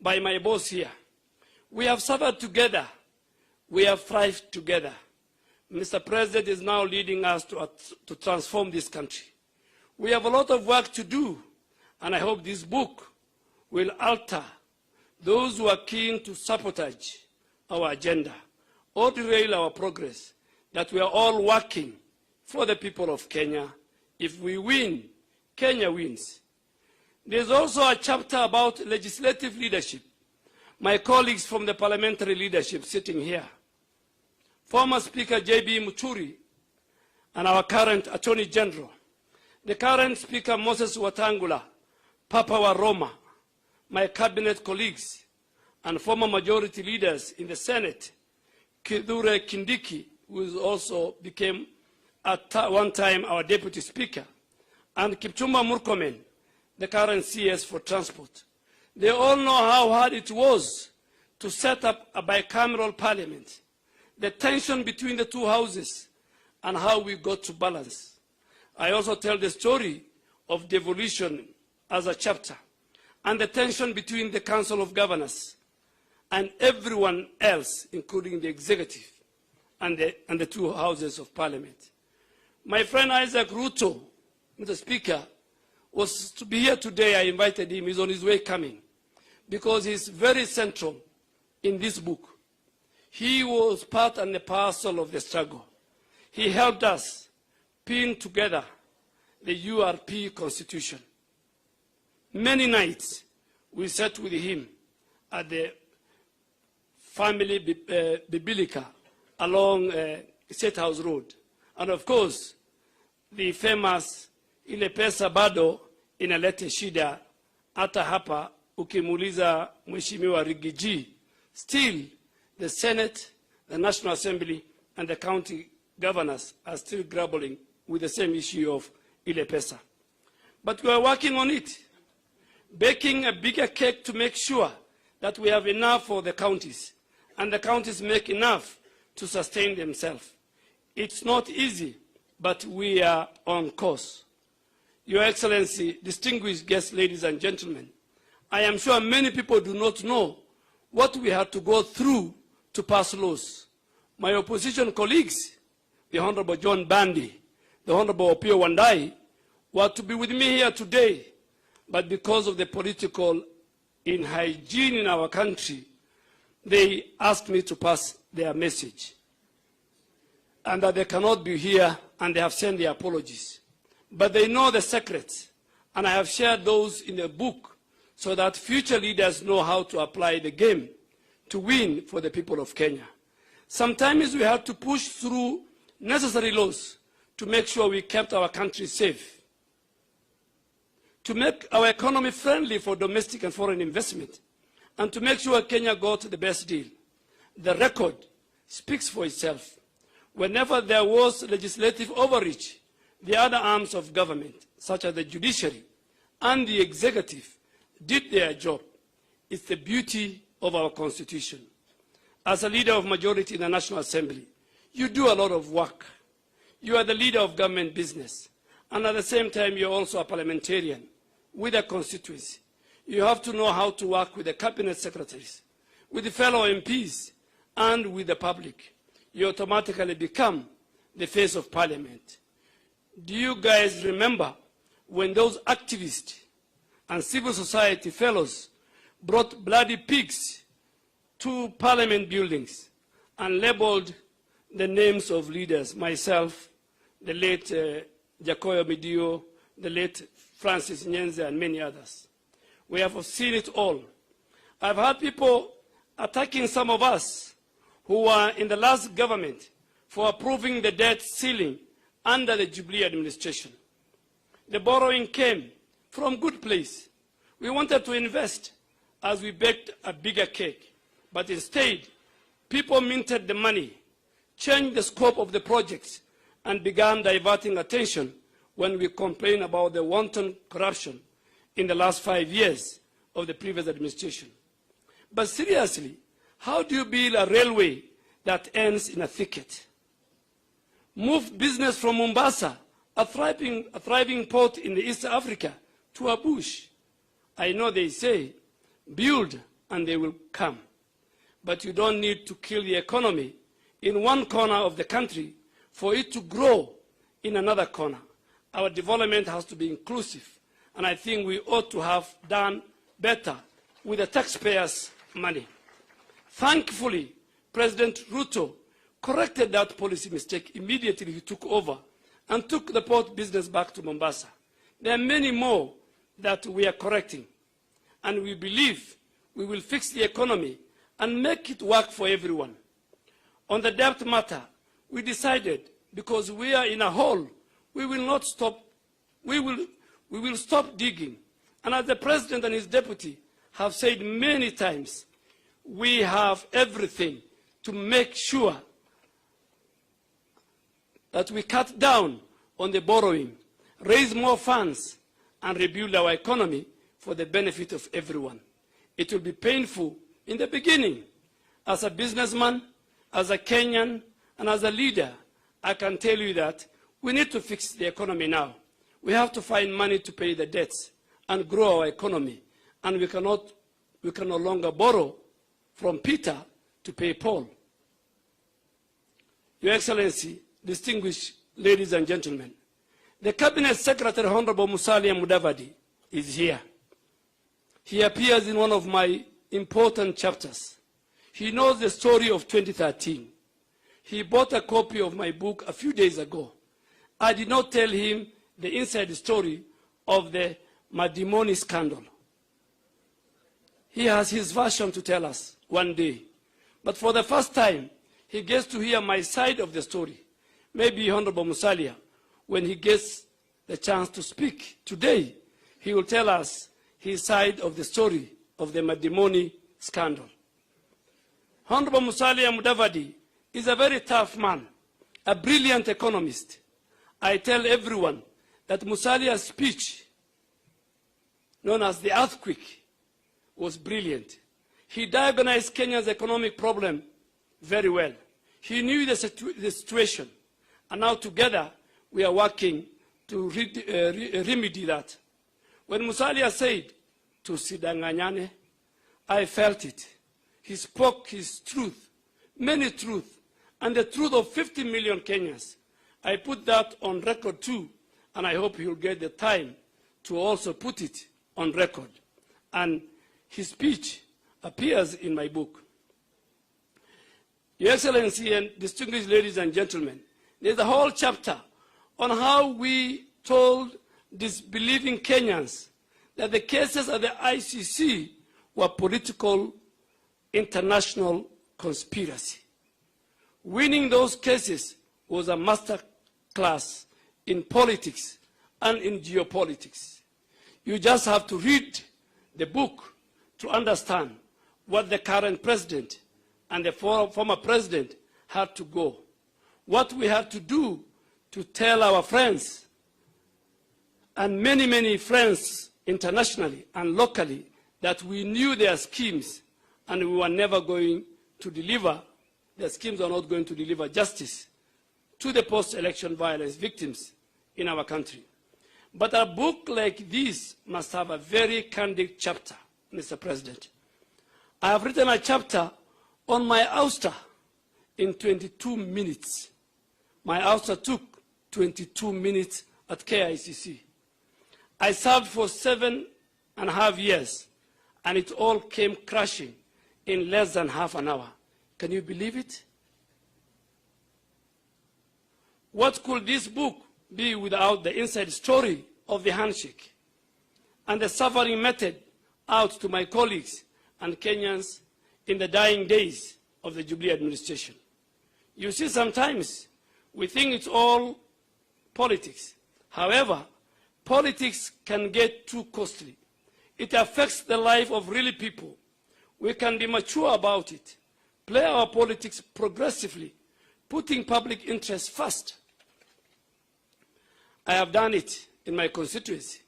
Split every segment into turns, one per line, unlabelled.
by my boss here. We have suffered together. We have thrived together. Mr. President is now leading us to transform this country. We have a lot of work to do, and I hope this book will alter those who are keen to sabotage our agenda or derail our progress, that we are all working for the people of Kenya. If we win, Kenya wins. There's also a chapter about legislative leadership. My colleagues from the parliamentary leadership sitting here, former Speaker J.B. Muchuri and our current Attorney General, the current Speaker Moses Wetangula, Papa wa Roma, my cabinet colleagues, and former majority leaders in the Senate, Kithure Kindiki, who also became at one time our deputy speaker, and Kipchumba Murkomen, the current CS for transport. They all know how hard it was to set up a bicameral parliament, the tension between the two houses, and how we got to balance. I also tell the story of devolution as a chapter, and the tension between the Council of Governors and everyone else, including the executive and the two houses of parliament. My friend Isaac Ruto, Mr. Speaker, was to be here today. I invited him. He's on his way coming, because he's very central in this book. He was part and parcel of the struggle. He helped us pin together the URP Constitution. Many nights we sat with him at the family Bibilica along State House Road. And of course, the famous ile pesa bado inalete shida hata hapa ukimuuliza Mheshimiwa Rigiji. Still, the Senate, the National Assembly, and the county governors are still grappling with the same issue of ile pesa. But we are working on it, baking a bigger cake to make sure that we have enough for the counties, and the counties make enough to sustain themselves. It's not easy, but we are on course. Your Excellency, distinguished guests, ladies and gentlemen, I am sure many people do not know what we had to go through to pass laws. My opposition colleagues, the Honorable John Bandi, the Honorable Opiyo Wandayi, were to be with me here today, but because of the political inhygiene in our country, they asked me to pass their message, and that they cannot be here, and they have sent their apologies. But they know the secrets, and I have shared those in a book so that future leaders know how to apply the game to win for the people of Kenya. Sometimes we have to push through necessary laws to make sure we kept our country safe, to make our economy friendly for domestic and foreign investment, and to make sure Kenya got the best deal. The record speaks for itself. Whenever there was legislative overreach, the other arms of government, such as the judiciary and the executive, did their job. It's the beauty of our Constitution. As a leader of majority in the National Assembly, you do a lot of work. You are the leader of government business. And at the same time, you're also a parliamentarian with a constituency. You have to know how to work with the cabinet secretaries, with the fellow MPs, and with the public. You automatically become the face of parliament. Do you guys remember when those activists and civil society fellows brought bloody pigs to parliament buildings and labeled the names of leaders? Myself, the late Jacoyo Midio, the late Francis Nyenze, and many others. We have seen it all. I've had people attacking some of us who were in the last government for approving the debt ceiling under the Jubilee administration. The borrowing came from good place. We wanted to invest as we baked a bigger cake. But instead, people minted the money, changed the scope of the projects, and began diverting attention when we complained about the wanton corruption in the last 5 years of the previous administration. But seriously, how do you build a railway that ends in a thicket? Move business from Mombasa, a thriving port in East Africa, to a bush. I know they say, build and they will come. But you don't need to kill the economy in one corner of the country for it to grow in another corner. Our development has to be inclusive, and I think we ought to have done better with the taxpayers' money. Thankfully, President Ruto corrected that policy mistake immediately he took over and took the port business back to Mombasa. There are many more that we are correcting, and we believe we will fix the economy and make it work for everyone. On the debt matter, we decided, because we are in a hole, we will not stop. We will stop digging. And as the President and his deputy have said many times, we have everything to make sure that we cut down on the borrowing, raise more funds, and rebuild our economy for the benefit of everyone. It will be painful in the beginning. As a businessman, as a Kenyan, and as a leader, I can tell you that we need to fix the economy now. We have to find money to pay the debts and grow our economy. And we can no longer borrow from Peter to pay Paul. Your Excellency, distinguished ladies and gentlemen, the Cabinet Secretary, Honorable Musalia Mudavadi, is here. He appears in one of my important chapters. He knows the story of 2013. He bought a copy of my book a few days ago. I did not tell him the inside story of the Madimoni scandal. He has his version to tell us one day. But for the first time, he gets to hear my side of the story. Maybe Honorable Musalia, when he gets the chance to speak today, he will tell us his side of the story of the Madimoni scandal. Honorable Musalia Mudavadi is a very tough man, a brilliant economist. I tell everyone that Musalia's speech, known as the earthquake, was brilliant. He diagnosed Kenya's economic problem very well. He knew the situation, and now together we are working to remedy that. When Musalia said, "Tusidanganyane," I felt it. He spoke his truth, many truth, and the truth of 50 million Kenyans. I put that on record too, and I hope he'll get the time to also put it on record. And his speech appears in my book. Your Excellency and distinguished ladies and gentlemen, there's a whole chapter on how we told disbelieving Kenyans that the cases at the ICC were political international conspiracy. Winning those cases was a master class in politics and in geopolitics. You just have to read the book to understand what the current president and the former president had to go. What we had to do to tell our friends, and many, many friends internationally and locally, that we knew their schemes and we were never going to deliver, the schemes are not going to deliver justice to the post-election violence victims in our country. But a book like this must have a very candid chapter, Mr. President. I have written a chapter on my ouster in 22 minutes. My ouster took 22 minutes at KICC. I served for 7.5 years, and it all came crashing in less than half an hour. Can you believe it? What could this book be without the inside story of the handshake and the suffering method out to my colleagues and Kenyans in the dying days of the Jubilee administration? You see, sometimes we think it's all politics. However, politics can get too costly. It affects the life of real people. We can be mature about it, play our politics progressively, putting public interest first. I have done it in my constituency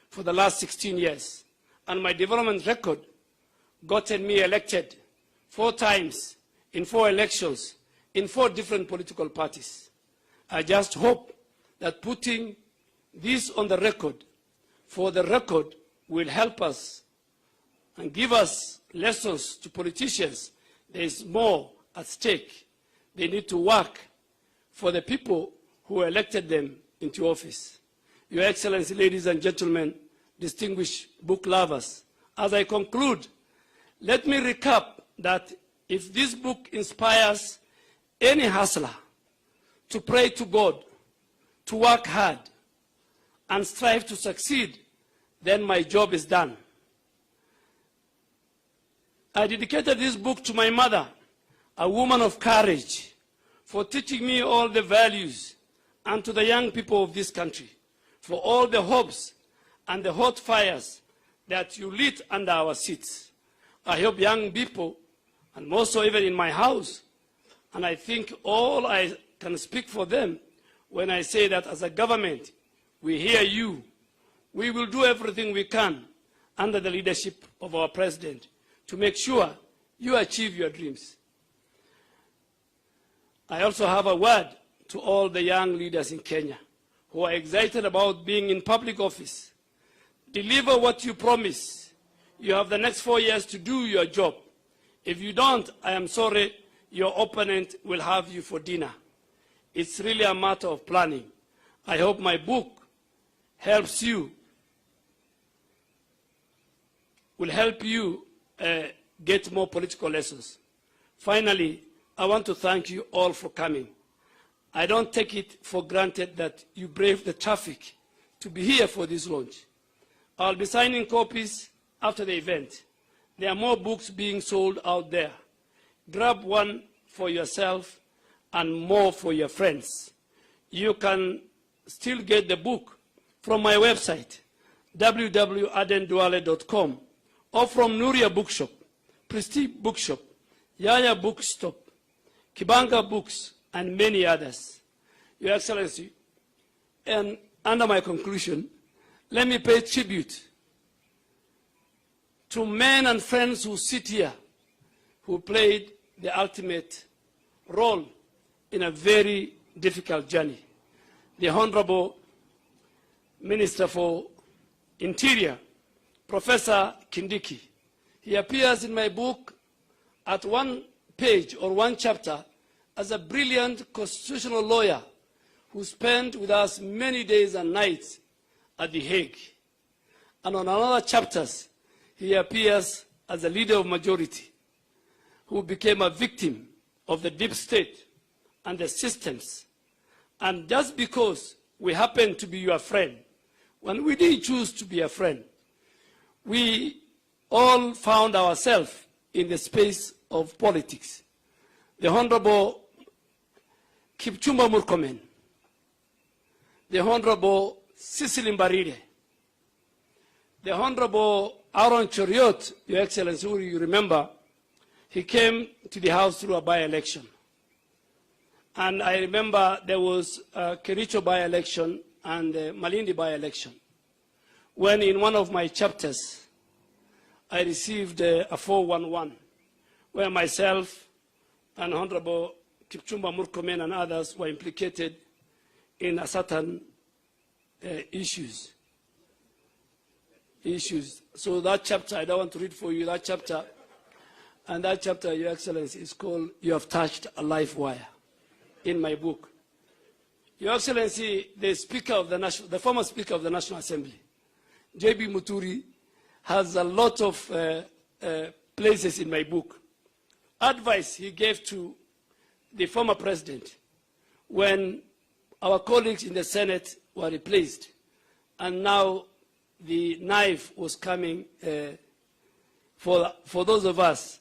for the last 16 years, and my development record gotten me elected 4 times in 4 elections in 4 different political parties. I just hope that putting this on the record, for the record, will help us and give us lessons to politicians. There is more at stake. They need to work for the people who elected them into office. Your Excellency, ladies and gentlemen, distinguished book lovers, as I conclude, let me recap that if this book inspires any hustler to pray to God, to work hard, and strive to succeed, then my job is done. I dedicated this book to my mother, a woman of courage, for teaching me all the values, and to the young people of this country, for all the hopes and the hot fires that you lit under our seats. I hope young people, and more so even in my house, and I think all I can speak for them when I say that as a government, we hear you. We will do everything we can under the leadership of our president to make sure you achieve your dreams. I also have a word to all the young leaders in Kenya who are excited about being in public office. Deliver what you promise. You have the next 4 years to do your job. If you don't, I am sorry, your opponent will have you for dinner. It's really a matter of planning. I hope my book helps you, will help you get more political lessons. Finally, I want to thank you all for coming. I don't take it for granted that you braved the traffic to be here for this launch. I'll be signing copies after the event. There are more books being sold out there. Grab one for yourself and more for your friends. You can still get the book from my website, www.adenduale.com, or from Nuria Bookshop, Prestige Bookshop, Yaya Bookstop, Kibanga Books, and many others. Your Excellency, and under my conclusion, let me pay tribute to men and friends who sit here, who played the ultimate role in a very difficult journey. The Honorable Minister for Interior, Professor Kindiki. He appears in my book at one page or one chapter as a brilliant constitutional lawyer who spent with us many days and nights at The Hague. And on other chapters, he appears as a leader of majority who became a victim of the deep state and the systems. And just because we happen to be your friend, when we didn't choose to be a friend, we all found ourselves in the space of politics. The Honorable Kipchumba Murkomen, the Honorable Cecily Mbarire, the Honorable Aaron Choriot, Your Excellency, who you remember, he came to the House through a by-election. And I remember there was a Kericho by-election and a Malindi by-election, when in one of my chapters, I received a 411, where myself and Honorable Kipchumba Murkomen and others were implicated in a certain issues. So that chapter, I don't want to read for you that chapter, and that chapter, Your Excellency, is called "You Have Touched a Life Wire" in my book. Your Excellency, the former Speaker of the National Assembly, J.B. Muturi, has a lot of places in my book. Advice he gave to the former president when our colleagues in the Senate were replaced, and now the knife was coming for those of us.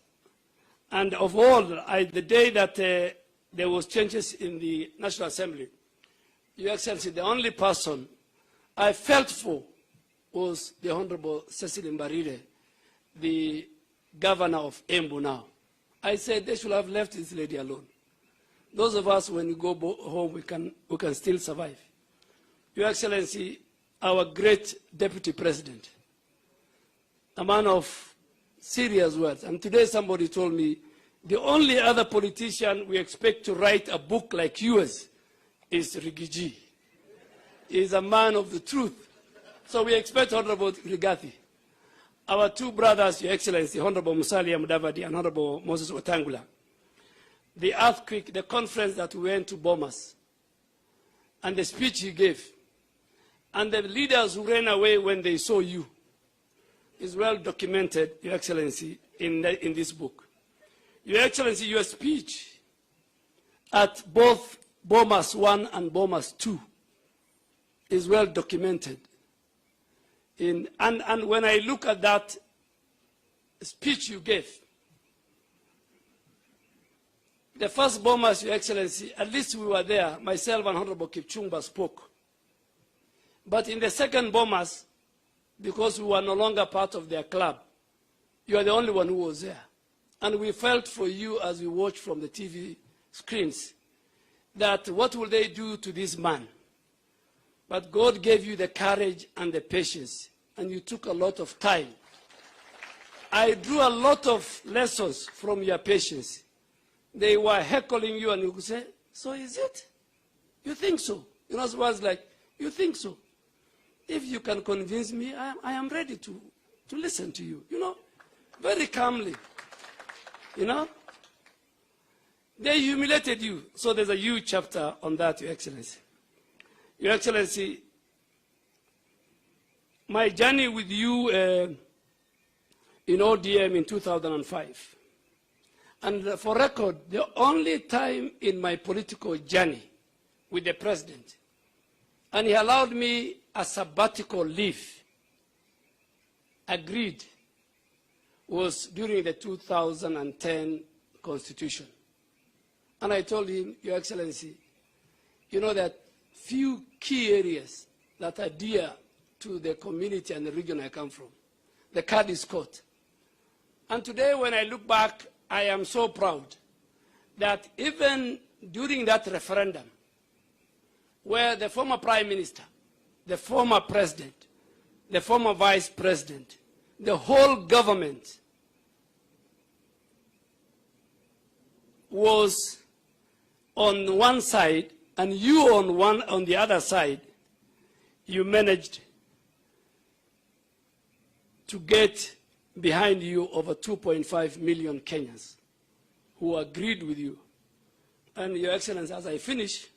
And of all, the day that there was changes in the National Assembly, Your Excellency, the only person I felt for was the Honorable Cecily Mbarire, the governor of Embu now. I said they should have left this lady alone. Those of us, when we go home, we can still survive. Your Excellency, our great Deputy President, a man of serious words. And today somebody told me, the only other politician we expect to write a book like yours is Rigiji. He is a man of the truth. So we expect Honorable Rigathi. our two brothers, Your Excellency, Honorable Musalia Mudavadi and Honorable Moses Wetangula, the earthquake, the conference that we went to Bomas, and the speech he gave, and the leaders who ran away when they saw you, is well documented, Your Excellency, in this book. Your Excellency, your speech at both Bomas 1 and Bomas 2 is well documented. And when I look at that speech you gave, the first Bomas, Your Excellency, at least we were there, myself and Honorable Kipchumba spoke. But in the second Bomas, because we were no longer part of their club, you are the only one who was there. And we felt for you as we watched from the TV screens that what will they do to this man? But God gave you the courage and the patience, and you took a lot of time. I drew a lot of lessons from your patience. They were heckling you, and you could say, so is it? You think so? You know, it was like, you think so? If you can convince me, I am ready to listen to you, you know, very calmly, you know. They humiliated you. So there's a huge chapter on that, Your Excellency. Your Excellency, my journey with you in ODM in 2005, and for record, the only time in my political journey with the president, and he allowed me a sabbatical leave, agreed, was during the 2010 Constitution. And I told him, Your Excellency, you know that few key areas that are dear to the community and the region I come from. The card is caught. And today when I look back, I am so proud that even during that referendum, where the former Prime Minister, the former President, the former Vice President, the whole government was on one side and you on the other side, you managed to get behind you over 2.5 million Kenyans who agreed with you. And Your Excellency, as I finish,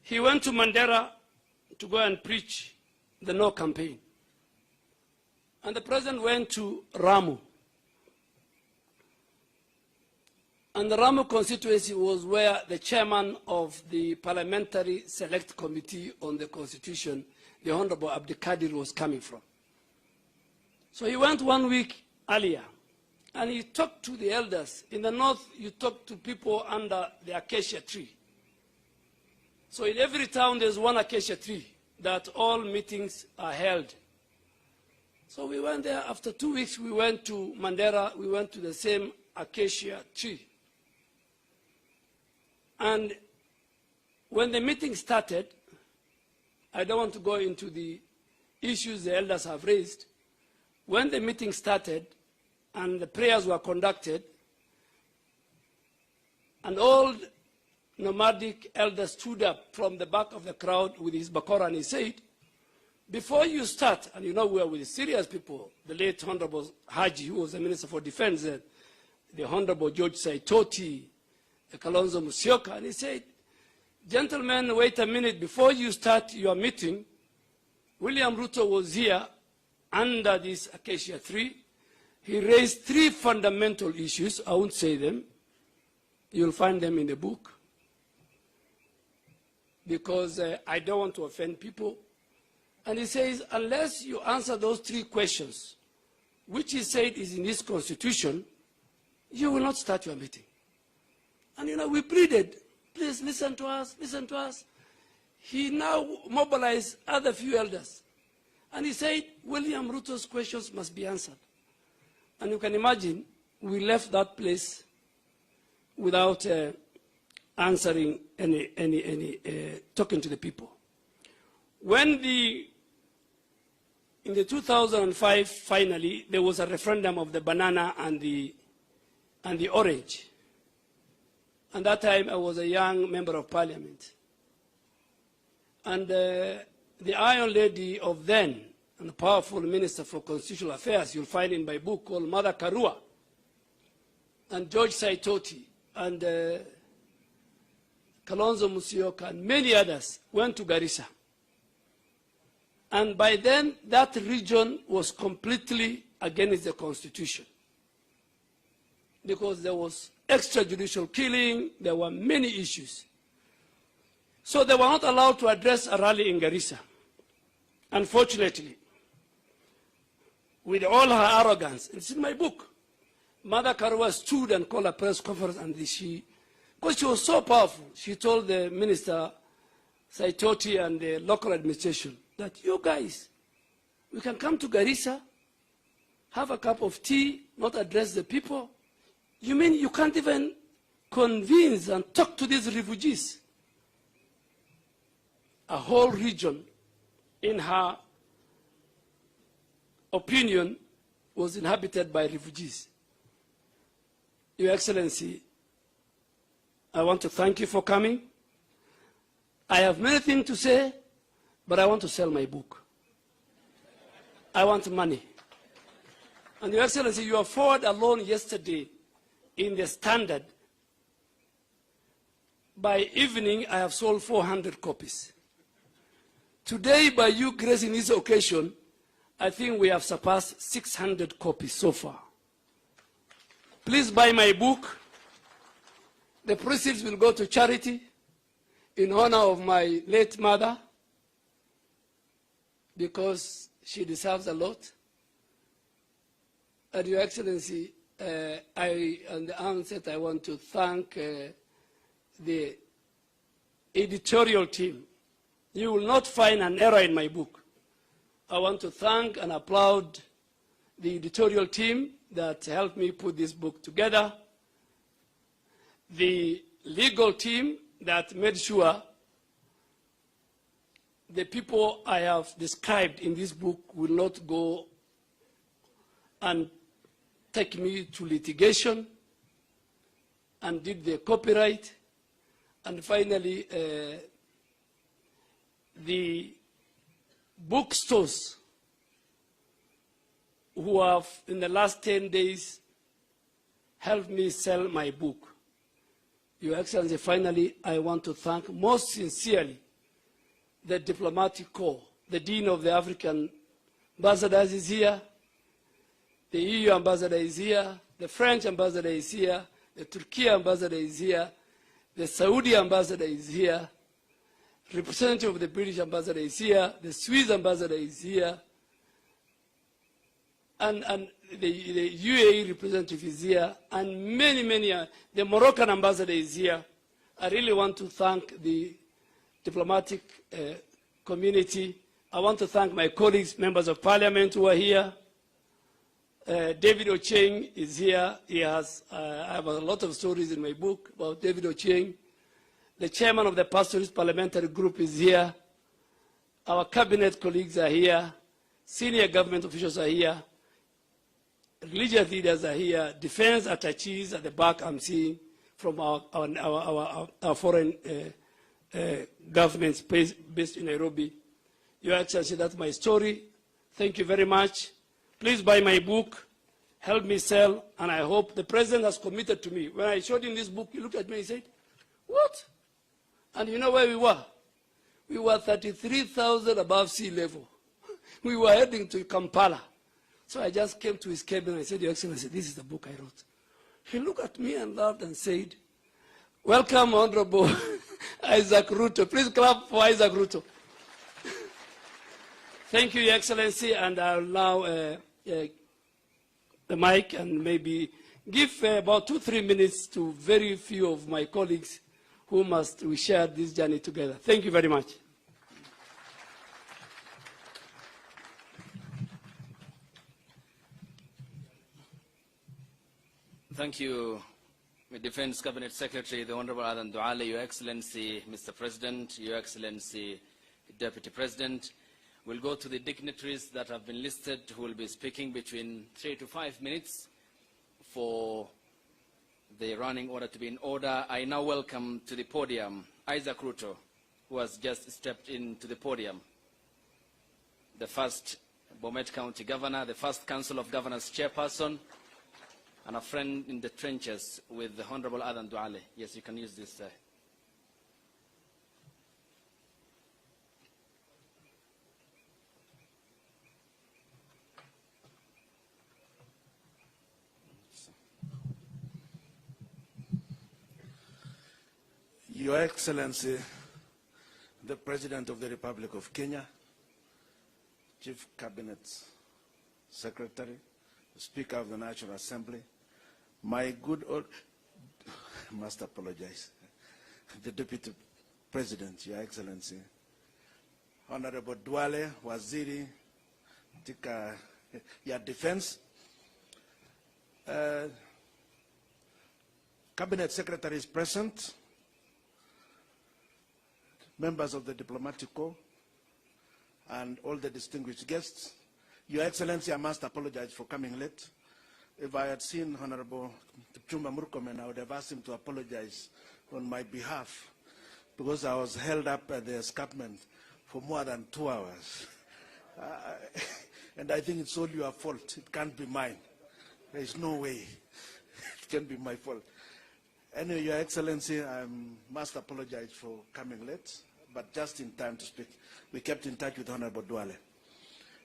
he went to Mandera to go and preach the No campaign. And the president went to Ramu. And the Ramu constituency was where the chairman of the Parliamentary Select Committee on the Constitution, the Honorable Abdikadir, was coming from. So he went 1 week earlier, and he talked to the elders. In the north, you talk to people under the acacia tree. So in every town, there's one acacia tree that all meetings are held. So we went there. After 2 weeks, we went to Mandera. We went to the same acacia tree. And when the meeting started, I don't want to go into the issues the elders have raised. When the meeting started and the prayers were conducted, an old nomadic elder stood up from the back of the crowd with his bakora and he said, before you start, and you know we are with serious people, the late Honorable Haji, who was the Minister for Defense, the Honorable George Saitoti, the Kalonzo Musyoka, and he said, gentlemen, wait a minute, before you start your meeting, William Ruto was here under this acacia tree. He raised 3 fundamental issues. I won't say them. You'll find them in the book. Because I don't want to offend people. And he says, unless you answer those 3 questions, which he said is in this constitution, you will not start your meeting. And you know, we pleaded, please listen to us, listen to us. He now mobilized other few elders. And he said, William Ruto's questions must be answered. And you can imagine, we left that place without answering talking to the people. When in the 2005, finally, there was a referendum of the banana and the orange. And that time, I was a young member of parliament. And the Iron Lady of then, and a powerful minister for constitutional affairs you'll find in my book called Mother Karua, and George Saitoti, and Kalonzo Musyoka, and many others went to Garissa. And by then, that region was completely against the Constitution, because there was extrajudicial killing, there were many issues. So they were not allowed to address a rally in Garissa. Unfortunately, with all her arrogance, it's in my book, Mother Karua stood and called a press conference, and because she was so powerful, she told the minister, Saitoti, and the local administration that you guys, we can come to Garissa, have a cup of tea, not address the people. You mean you can't even convince and talk to these refugees? A whole region, in her opinion, was inhabited by refugees. Your Excellency, I want to thank you for coming. I have many things to say, but I want to sell my book. I want money. And Your Excellency, you afford alone yesterday in the Standard. By evening, I have sold 400 copies. Today, by you gracing this occasion, I think we have surpassed 600 copies so far. Please buy my book. The proceeds will go to charity in honor of my late mother, because she deserves a lot. And Your Excellency, on the outset, I want to thank the editorial team. You will not find an error in my book. I want to thank and applaud the editorial team that helped me put this book together, the legal team that made sure the people I have described in this book will not go and take me to litigation, and did the copyright, and finally the bookstores who have in the last 10 days helped me sell my book. Your Excellency, finally, I want to thank most sincerely the diplomatic corps. The Dean of the African Ambassadors is here, the EU Ambassador is here, the French Ambassador is here, the Turkey Ambassador is here, the Saudi Ambassador is here, representative of the British Ambassador is here, the Swiss Ambassador is here, and the UAE representative is here, and many, the Moroccan Ambassador is here. I really want to thank the diplomatic community. I want to thank my colleagues, members of parliament who are here. David Ochieng is here. He has, I have a lot of stories in my book about David Ochieng. The chairman of the Pastoralist Parliamentary Group is here. Our cabinet colleagues are here. Senior government officials are here. Religious leaders are here. Defense attaches at the back I'm seeing from our foreign governments based in Nairobi. Your Excellency, that's my story. Thank you very much. Please buy my book, help me sell, and I hope the President has committed to me. When I showed him this book, he looked at me and said, what? And you know where we were? We were 33,000 above sea level. We were heading to Kampala. So I just came to his cabin and I said, Your Excellency, this is the book I wrote. He looked at me and laughed and said, welcome, Honorable Isaac Ruto. Please clap for Isaac Ruto. Thank you, Your Excellency, and I'll now the mic and maybe give about 2-3 minutes to very few of my colleagues who we share this journey together. Thank you very much.
Thank you, Defense Cabinet Secretary, the Honorable Aden Duale, Your Excellency, Mr. President, Your Excellency, Deputy President. We'll go to the dignitaries that have been listed who will be speaking between 3 to 5 minutes for the running order to be in order. I now welcome to the podium Isaac Ruto, who has just stepped into the podium, the first Bomet County Governor, the first Council of Governors Chairperson, and a friend in the trenches with the Honorable Aden Duale. Yes, you can use this.
Your Excellency, the President of the Republic of Kenya, Chief Cabinet Secretary, Speaker of the National Assembly, my good old, I must apologize, the Deputy President, Your Excellency, Honorable Duale, Waziri, Tika, your Defense, Cabinet Secretary is present, members of the Diplomatic Corps, and all the distinguished guests. Your Excellency, I must apologize for coming late. If I had seen Honorable Kipchumba Murkomen, I would have asked him to apologize on my behalf because I was held up at the escarpment for more than 2 hours. And I think it's all your fault. It can't be mine. There is no way it can be my fault. Anyway, Your Excellency, I must apologize for coming late, but just in time to speak. We kept in touch with Honorable Duale.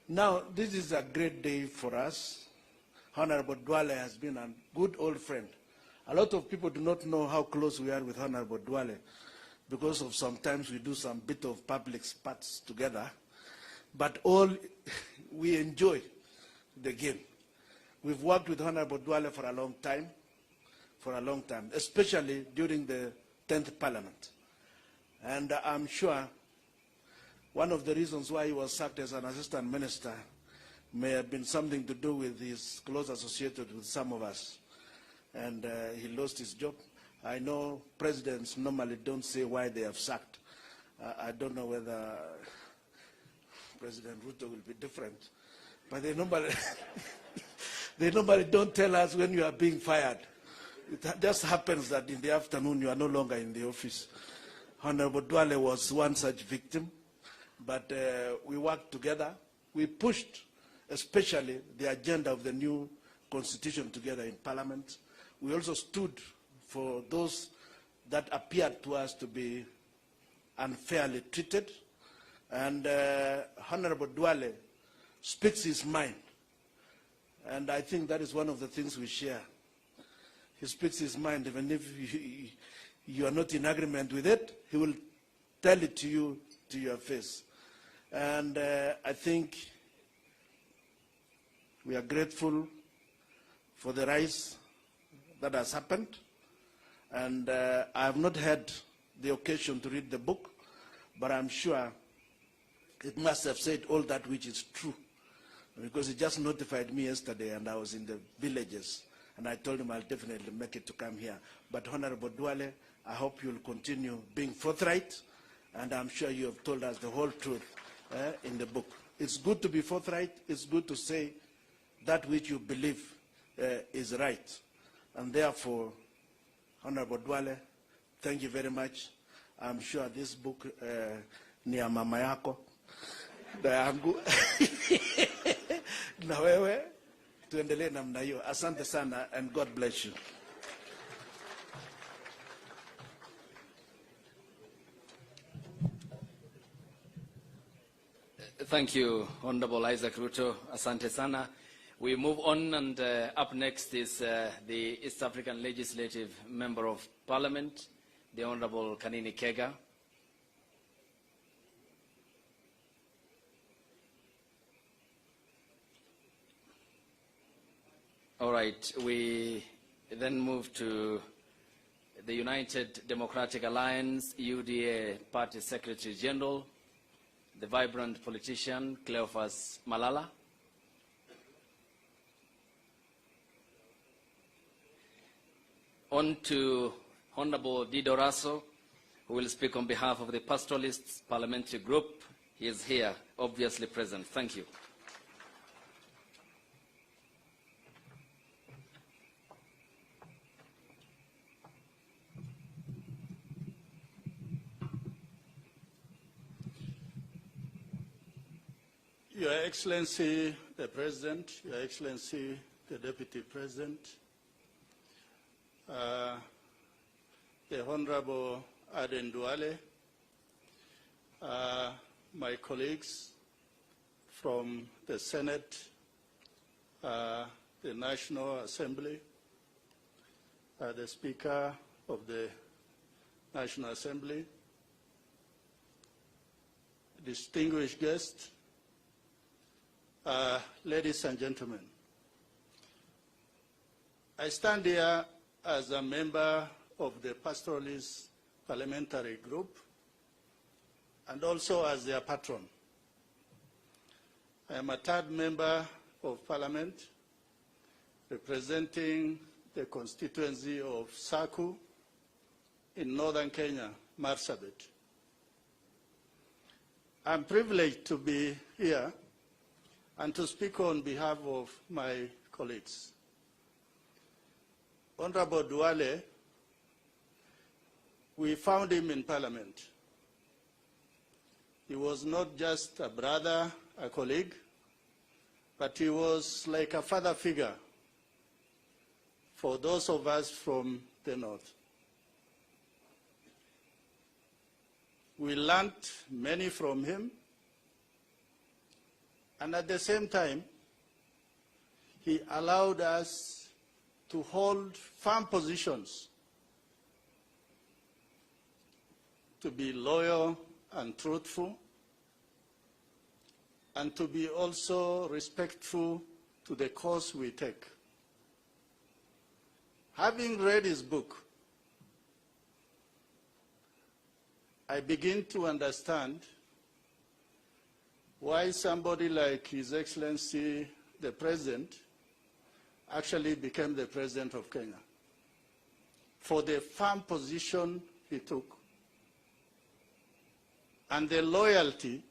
Now, this is a great day for us. Honorable Duale has been a good old friend. A lot of people do not know how close we are with Honorable Duale because of sometimes we do some bit of public spots together, but all we enjoy the game. We've worked with Honorable Duale for a long time, especially during the 10th Parliament. And I'm sure one of the reasons why he was sacked as an assistant minister may have been something to do with his close associated with some of us. And he lost his job. I know presidents normally don't say why they have sacked. I don't know whether President Ruto will be different. But they normally, they normally don't tell us when you are being fired. It just happens that in the afternoon you are no longer in the office. Honorable Duale was one such victim, but we worked together. We pushed especially the agenda of the new constitution together in Parliament. We also stood for those that appeared to us to be unfairly treated. And Honorable Duale speaks his mind. And I think that is one of the things we share. He speaks his mind, even if you are not in agreement with it, he will tell it to you to your face. And I think we are grateful for the rise that has happened. And I have not had the occasion to read the book, but I'm sure it must have said all that which is true. Because he just notified me yesterday and I was in the villages. And I told him I'll definitely make it to come here. But Honorable Duale, I hope you'll continue being forthright, and I'm sure you have told us the whole truth in the book. It's good to be forthright. It's good to say that which you believe is right. And therefore, Honorable Duale, thank you very much. I'm sure this book, ni ya mama yako, na yangu, na wewe, tuendelee namna hiyo. Asante sana, and God bless you.
Thank you, Honorable Isaac Ruto. Asante sana. We move on, and up next is the East African Legislative Member of Parliament, the Honorable Kanini Kega. All right, we then move to the United Democratic Alliance, UDA Party Secretary General, the vibrant politician, Cleophas Malala. On to Honorable Dido Raso, who will speak on behalf of the Pastoralists Parliamentary Group. He is here, obviously present. Thank you.
Your Excellency, the President, Your Excellency, the Deputy President, the Honorable Aden Duale, my colleagues from the Senate, the National Assembly, the Speaker of the National Assembly, distinguished guests, ladies and gentlemen. I stand here as a member of the Pastoralist Parliamentary Group and also as their patron. I am a third member of Parliament representing the constituency of Saku in northern Kenya, Marsabit. I'm privileged to be here and to speak on behalf of my colleagues. Honorable Duale, we found him in Parliament. He was not just a brother, a colleague, but he was like a father figure for those of us from the north. We learned many from him, and at the same time, he allowed us to hold firm positions, to be loyal and truthful, and to be also respectful to the cause we take. Having read his book, I begin to understand why somebody like His Excellency the President actually became the President of Kenya, for the firm position he took and the loyalty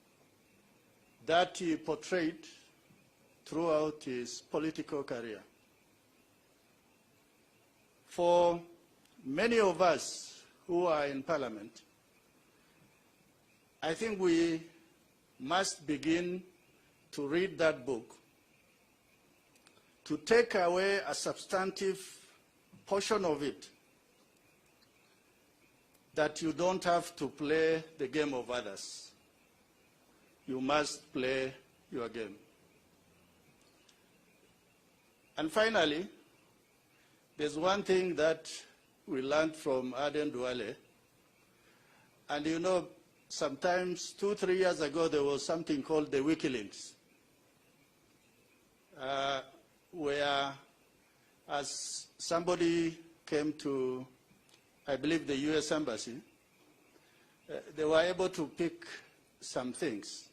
that he portrayed throughout his political career. For many of us who are in Parliament, I think we must begin to read that book to take away a substantive portion of it, that you don't have to play the game of others. You must play your game. And finally, there's one thing that we learned from Aden Duale. And you know, sometimes 2-3 years ago, there was something called the WikiLeaks, where as somebody came to, I believe, the US Embassy, they were able to pick some things.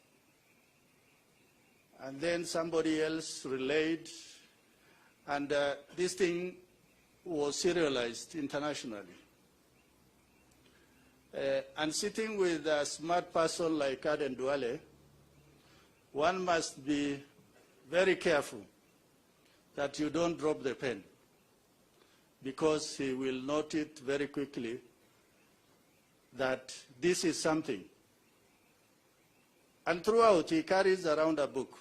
And then somebody else relayed, and this thing was serialized internationally. And sitting with a smart person like Aden Duale, one must be very careful that you don't drop the pen, because he will note it very quickly that this is something. And throughout, he carries around a book.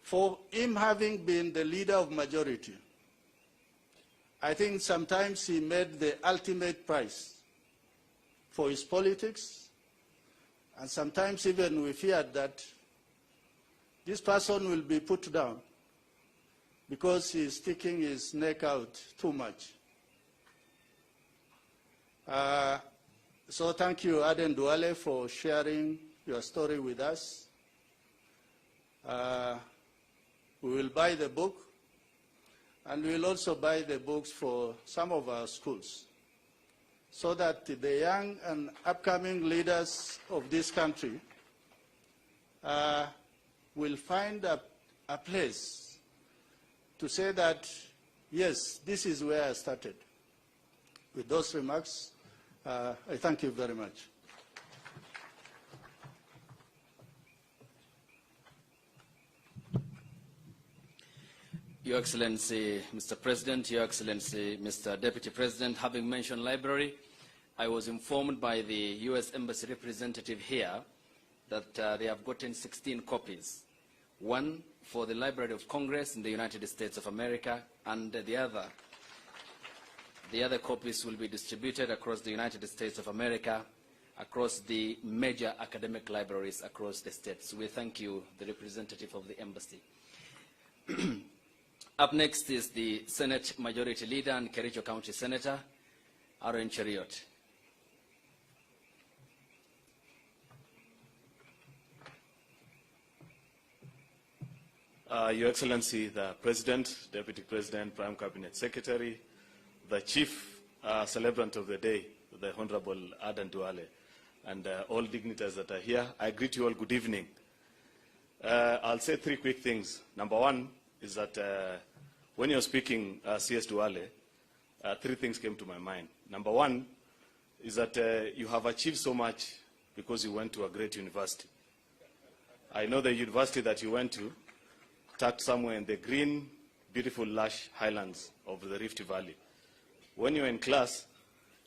For him having been the leader of majority, I think sometimes he made the ultimate price for his politics, and sometimes even we feared that this person will be put down because he is sticking his neck out too much. So thank you, Aden Duale, for sharing your story with us. We will buy the book, and we will also buy the books for some of our schools, so that the young and upcoming leaders of this country will find a place to say that, yes, this is where I started. With those remarks, I thank you very much.
Your Excellency, Mr. President, Your Excellency, Mr. Deputy President, having mentioned library, I was informed by the U.S. Embassy representative here that they have gotten 16 copies. One for the Library of Congress in the United States of America, and the other copies will be distributed across the United States of America, across the major academic libraries across the states. We thank you, the representative of the embassy. Up next is the Senate Majority Leader and Kericho County Senator, Aaron Cheriot.
Your Excellency, the President, Deputy President, Prime Cabinet Secretary, the Chief Celebrant of the Day, the Honorable Aden Duale, and all dignitaries that are here, I greet you all good evening. I'll say three quick things. Number one is that when you're speaking, CS Duale, three things came to my mind. Number one is that you have achieved so much because you went to a great university. I know the university that you went to, tucked somewhere in the green, beautiful, lush highlands of the Rift Valley. When you were in class,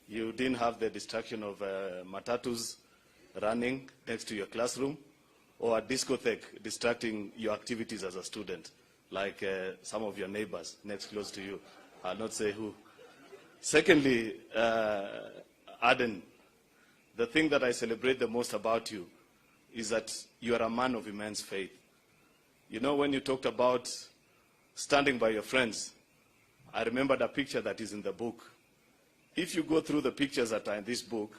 you didn't have the distraction of matatus running next to your classroom or a discotheque distracting your activities as a student, like some of your neighbors next close to you. I'll not say who. Secondly, Aden, the thing that I celebrate the most about you is that you are a man of immense faith. You know, when you talked about standing by your friends, I remembered a picture that is in the book. If you go through the pictures that are in this book,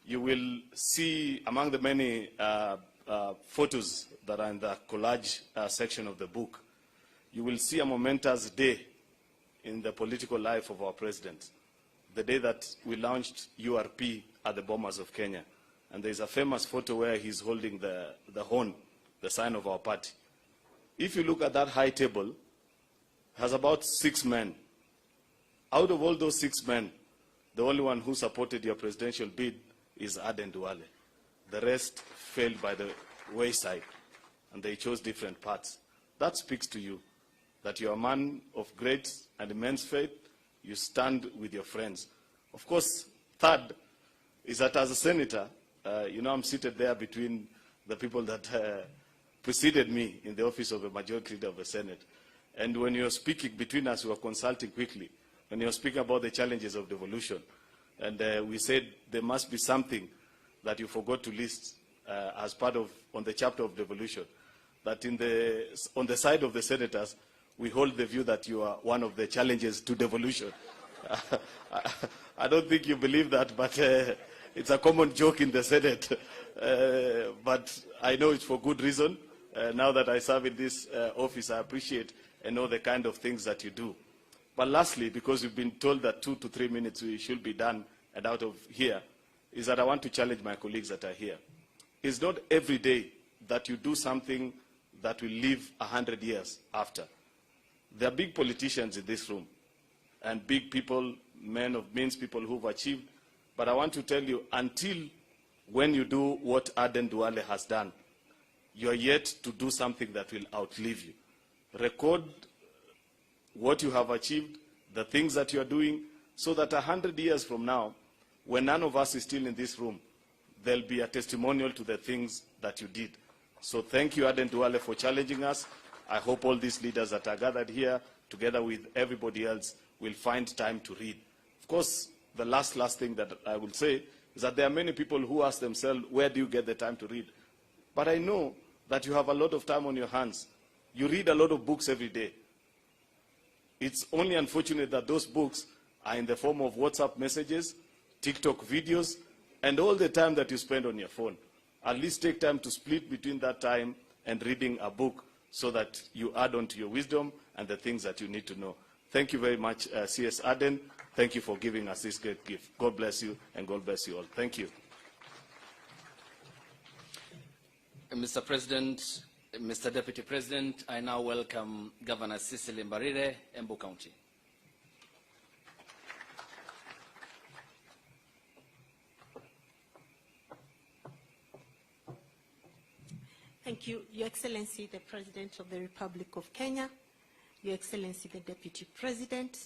you will see among the many photos that are in the collage section of the book, you will see a momentous day in the political life of our president, the day that we launched URP at the Bomas of Kenya. And there's a famous photo where he's holding the horn, the sign of our party. If you look at that high table, it has about 6 men. Out of all those 6 men, the only one who supported your presidential bid is Aden Duale. The rest failed by the wayside, and they chose different paths. That speaks to you, that you're a man of great and immense faith. You stand with your friends. Of course, third is that as a senator, you know, I'm seated there between the people that preceded me in the office of a majority leader of the Senate. And when you're speaking between us, we were consulting quickly. When you're speaking about the challenges of devolution, and we said there must be something that you forgot to list as part of, on the chapter of devolution, that on the side of the senators, we hold the view that you are one of the challenges to devolution. I don't think you believe that, but it's a common joke in the Senate. But I know it's for good reason. Now that I serve in this office, I appreciate and know the kind of things that you do. But lastly, because we've been told that 2 to 3 minutes we should be done and out of here, is that I want to challenge my colleagues that are here. It's not every day that you do something that will live 100 years after. There are big politicians in this room and big people, men of means, people who've achieved. But I want to tell you, until when you do what Aden Duale has done, you are yet to do something that will outlive you. Record what you have achieved, the things that you are doing, so that 100 years from now, when none of us is still in this room, there'll be a testimonial to the things that you did. So thank you, Aden Duale, for challenging us. I hope all these leaders that are gathered here, together with everybody else, will find time to read. Of course, the last thing that I will say is that there are many people who ask themselves, where do you get the time to read? But I know that you have a lot of time on your hands. You read a lot of books every day. It's only unfortunate that those books are in the form of WhatsApp messages, TikTok videos, and all the time that you spend on your phone. At least take time to split between that time and reading a book so that you add on to your wisdom and the things that you need to know. Thank you very much, CS Aden. Thank you for giving us this great gift. God bless you, and God bless you all. Thank you.
Mr. President, Mr. Deputy President, I now welcome Governor Cecily Mbarire, Embu County.
Thank you, Your Excellency, the President of the Republic of Kenya, Your Excellency, the Deputy President,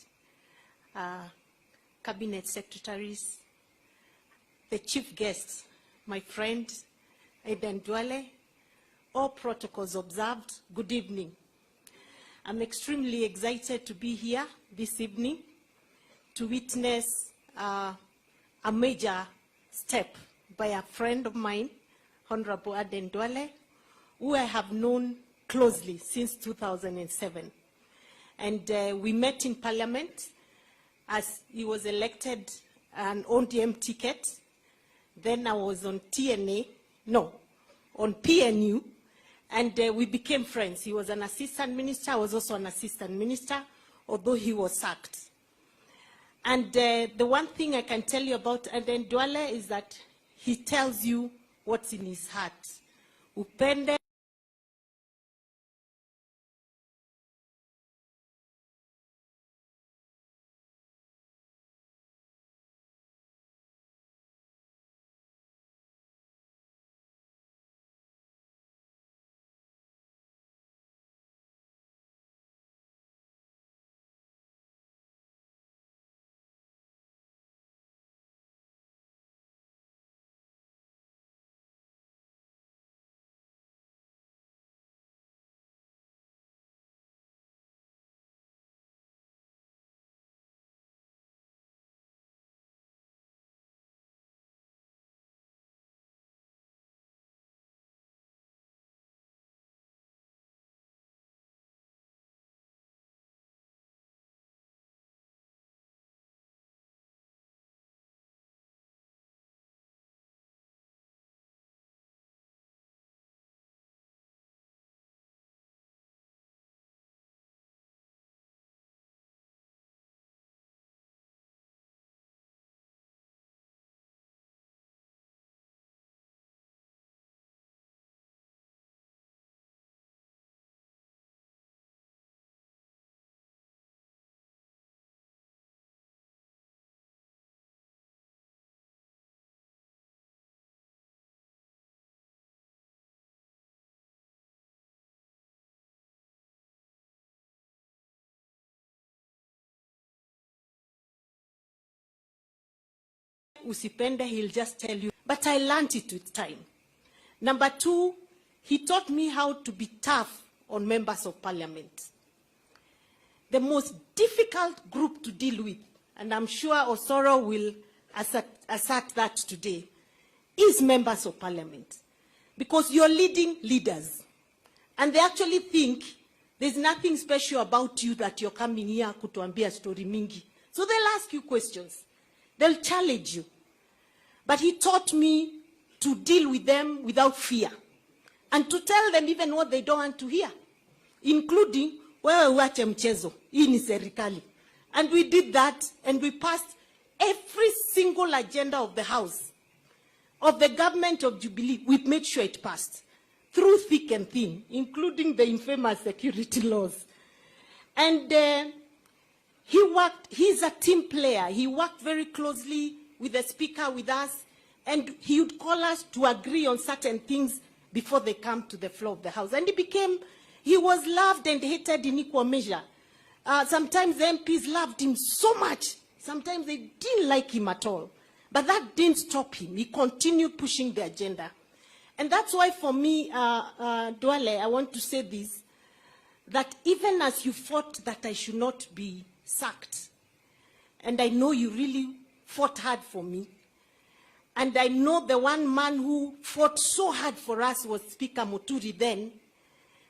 Cabinet Secretaries, the Chief Guests, my friend, Aden Duale, all protocols observed, good evening. I'm extremely excited to be here this evening to witness a major step by a friend of mine, Honorable Aden Duale, who I have known closely since 2007. And we met in Parliament as he was elected an ODM ticket. Then I was on on PNU, and we became friends. He was an assistant minister, I was also an assistant minister, although he was sacked. And the one thing I can tell you about Aden Duale is that he tells you what's in his heart. Upende usipende, he'll just tell you. But I learned it with time. Number two, he taught me how to be tough on members of parliament. The most difficult group to deal with, and I'm sure Osoro will assert that today, is members of parliament. Because you're leading leaders. And they actually think there's nothing special about you that you're coming here kutuambia story mingi. So they'll ask you questions. They'll challenge you. But he taught me to deal with them without fear. And to tell them even what they don't want to hear. Including, wewe uache mchezo, hii ni serikali. And we did that, and we passed every single agenda of the House, of the government of Jubilee. We made sure it passed, through thick and thin, including the infamous security laws. And he's a team player. He worked very closely with the speaker, with us, and he would call us to agree on certain things before they come to the floor of the House. And he was loved and hated in equal measure. Sometimes the MPs loved him so much. Sometimes they didn't like him at all. But that didn't stop him. He continued pushing the agenda. And that's why for me, Duale, I want to say this, that even as you fought that I should not be sacked, and I know you really fought hard for me, and I know the one man who fought so hard for us was Speaker Muturi then,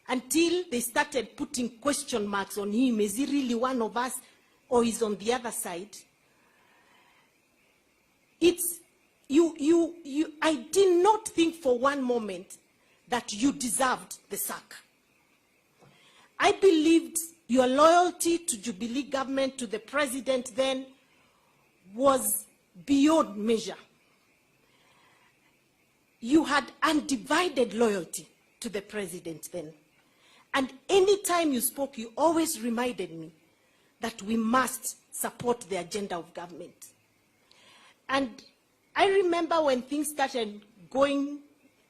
until they started putting question marks on him. Is he really one of us, or is on the other side? I did not think for one moment that you deserved the sack. I believed your loyalty to Jubilee government, to the president then, was beyond measure. You had undivided loyalty to the president then. And any time you spoke, you always reminded me that we must support the agenda of government. And I remember when things started going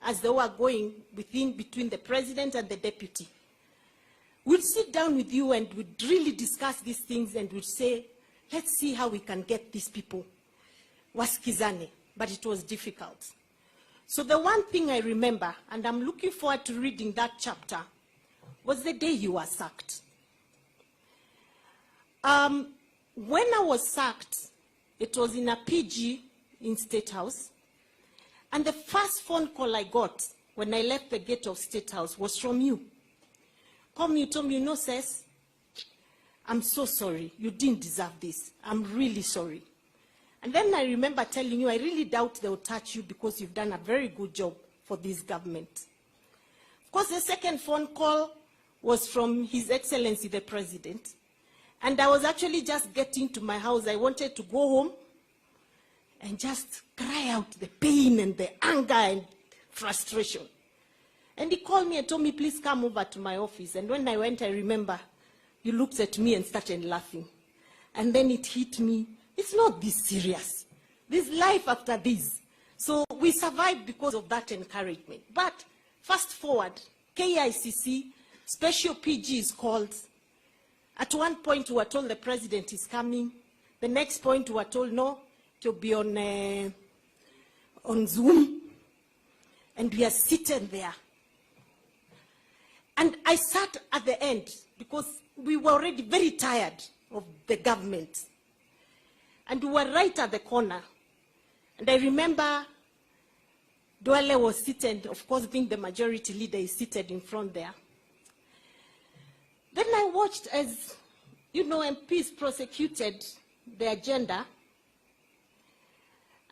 as they were going between the president and the deputy. We'd sit down with you and we'd really discuss these things and we'd say, let's see how we can get these people waskizane. But it was difficult. So the one thing I remember, and I'm looking forward to reading that chapter, was the day you were sacked. When I was sacked, it was in a PG in State House. And the first phone call I got when I left the gate of State House was from you. Come, you told me, no, sis, I'm so sorry. You didn't deserve this. I'm really sorry. And then I remember telling you, I really doubt they'll touch you because you've done a very good job for this government. Of course, the second phone call was from His Excellency, the President. And I was actually just getting to my house. I wanted to go home and just cry out the pain and the anger and frustration. And he called me and told me, please come over to my office. And when I went, I remember you looked at me and started laughing. And then it hit me, it's not this serious. There's life after this. So we survived because of that encouragement. But fast forward, KICC, special PG is called. At one point, we were told the president is coming. The next point, we were told, no, to be on Zoom. And we are sitting there. And I sat at the end because we were already very tired of the government. And we were right at the corner. And I remember Duale was seated, of course, being the majority leader, is seated in front there. Then I watched as, you know, MPs prosecuted the agenda.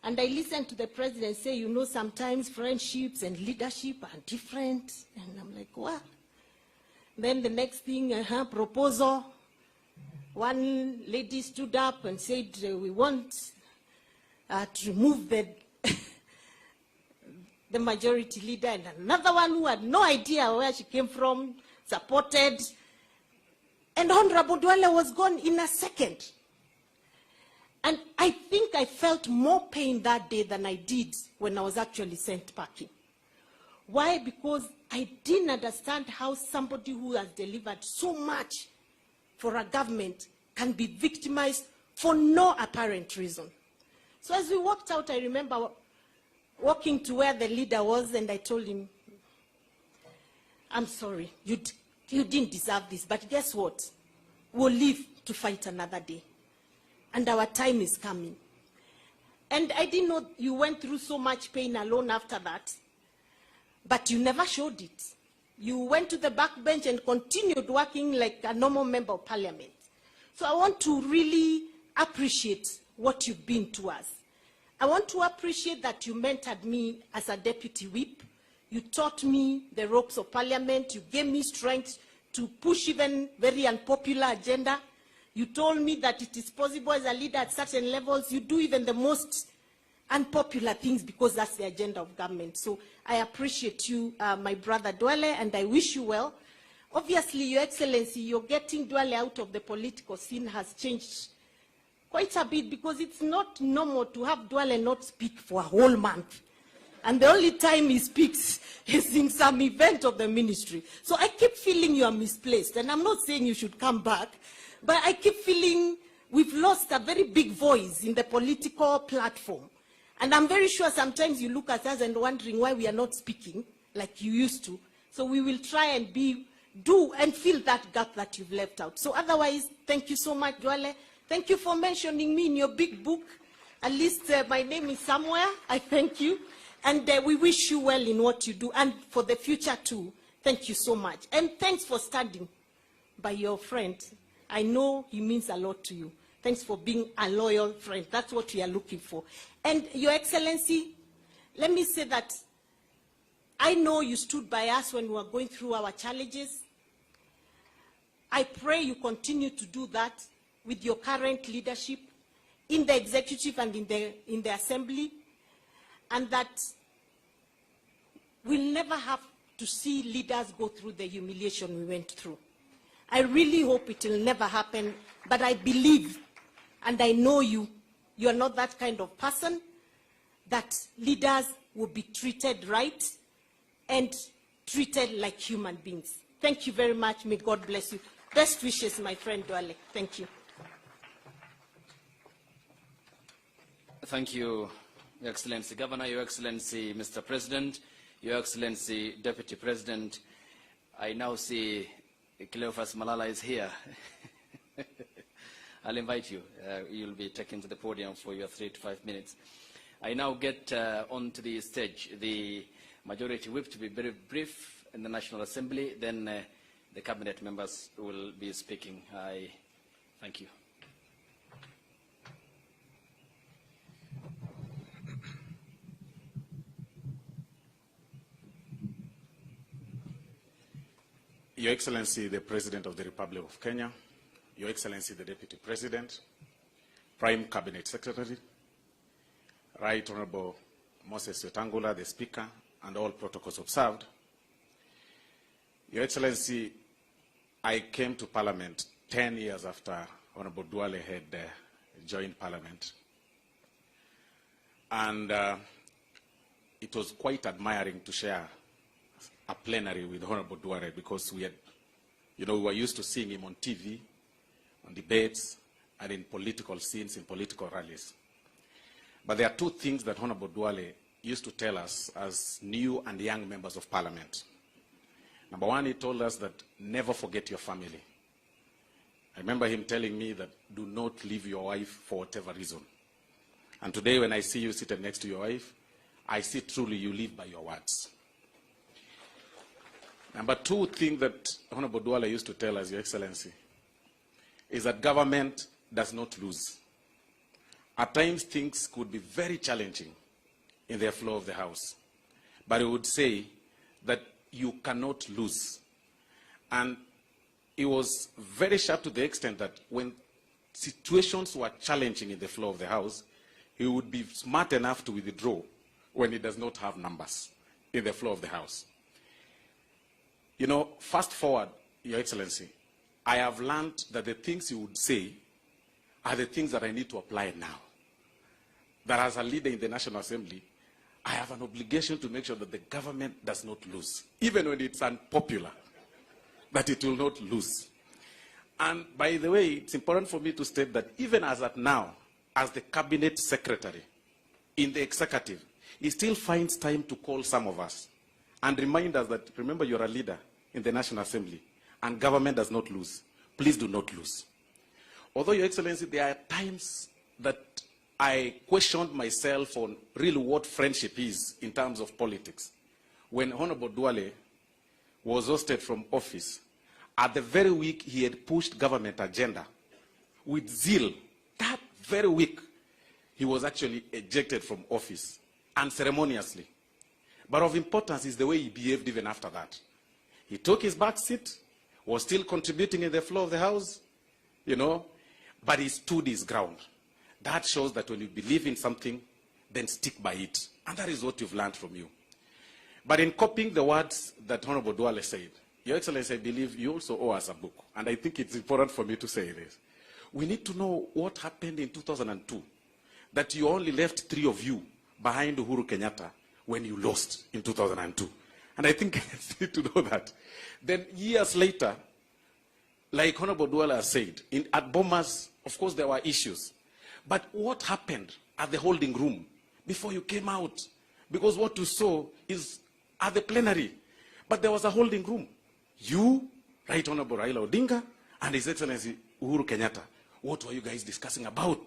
And I listened to the president say, you know, sometimes friendships and leadership are different. And I'm like, what? Then the next thing, proposal. One lady stood up and said, we want to remove the majority leader. And another one who had no idea where she came from, supported. And Honorable Duale was gone in a second. And I think I felt more pain that day than I did when I was actually sent packing. Why? Because I didn't understand how somebody who has delivered so much for a government can be victimized for no apparent reason. So as we walked out, I remember walking to where the leader was, and I told him, I'm sorry, you didn't deserve this, but guess what? We'll live to fight another day. And our time is coming. And I didn't know you went through so much pain alone after that, but you never showed it. You went to the backbench and continued working like a normal member of parliament. So I want to really appreciate what you've been to us. I want to appreciate that you mentored me as a deputy whip. You taught me the ropes of parliament. You gave me strength to push even very unpopular agenda. You told me that it is possible as a leader at certain levels, you do even the most unpopular things because that's the agenda of government. So I appreciate you, my brother Duale, and I wish you well. Obviously, Your Excellency, you're getting Duale out of the political scene has changed quite a bit because it's not normal to have Duale not speak for a whole month. And the only time he speaks is in some event of the ministry. So I keep feeling you are misplaced. And I'm not saying you should come back, but I keep feeling we've lost a very big voice in the political platform. And I'm very sure sometimes you look at us and wondering why we are not speaking like you used to. So we will try and do and fill that gap that you've left out. So otherwise, thank you so much, Duale. Thank you for mentioning me in your big book. At least my name is somewhere. I thank you. And we wish you well in what you do. And for the future too, thank you so much. And thanks for standing by your friend. I know he means a lot to you. Thanks for being a loyal friend. That's what we are looking for. And Your Excellency, let me say that I know you stood by us when we were going through our challenges. I pray you continue to do that with your current leadership in the executive and in the assembly, and that we'll never have to see leaders go through the humiliation we went through. I really hope it will never happen, but I believe and I know you are not that kind of person, that leaders will be treated right and treated like human beings. Thank you very much. May God bless you. Best wishes, my friend Duale. Thank you.
Thank you, Your Excellency Governor, Your Excellency Mr. President, Your Excellency Deputy President, I now see Cleophas Malala is here. I'll invite you. You'll be taken to the podium for your 3 to 5 minutes. I now get onto the stage the Majority Whip to be very brief in the National Assembly. Then the Cabinet members will be speaking. I thank you.
Your Excellency, the President of the Republic of Kenya, Your Excellency, the Deputy President, Prime Cabinet Secretary, Right Honorable Moses Wetangula, the Speaker, and all protocols observed. Your Excellency, I came to Parliament 10 years after Honorable Duale had joined Parliament. And it was quite admiring to share a plenary with Honorable Duale because we were used to seeing him on TV, on debates, and in political scenes, in political rallies. But there are two things that Honorable Duale used to tell us as new and young members of Parliament. Number one, he told us that never forget your family. I remember him telling me that do not leave your wife for whatever reason. And today when I see you seated next to your wife, I see truly you live by your words. Number two thing that Honorable Duale used to tell us, Your Excellency, is that government does not lose. At times, things could be very challenging in the flow of the House. But he would say that you cannot lose. And he was very sharp to the extent that when situations were challenging in the flow of the House, he would be smart enough to withdraw when he does not have numbers in the flow of the House. You know, fast forward, Your Excellency, I have learned that the things you would say are the things that I need to apply now. That as a leader in the National Assembly, I have an obligation to make sure that the government does not lose, even when it's unpopular, that it will not lose. And by the way, it's important for me to state that even as at now, as the Cabinet Secretary in the Executive, he still finds time to call some of us and remind us that, remember, you're a leader in the National Assembly, and government does not lose. Please do not lose. Although, Your Excellency, there are times that I questioned myself on really what friendship is in terms of politics. When Honorable Duale was ousted from office, at the very week he had pushed government agenda with zeal, that very week he was actually ejected from office unceremoniously. But of importance is the way he behaved even after that. He took his back seat, was still contributing in the flow of the House, but he stood his ground. That shows that when you believe in something, then stick by it. And that is what you've learned from you. But in copying the words that Honorable Duale said, Your Excellency, I believe you also owe us a book. And I think it's important for me to say this. We need to know what happened in 2002, that you only left 3 of you behind Uhuru Kenyatta when you lost in 2002. And I think you need to know that. Then years later, like Honorable Duale has said, at Bomas, of course, there were issues. But what happened at the holding room before you came out? Because what you saw is at the plenary. But there was a holding room. You, Right Honorable Raila Odinga, and His Excellency Uhuru Kenyatta. What were you guys discussing about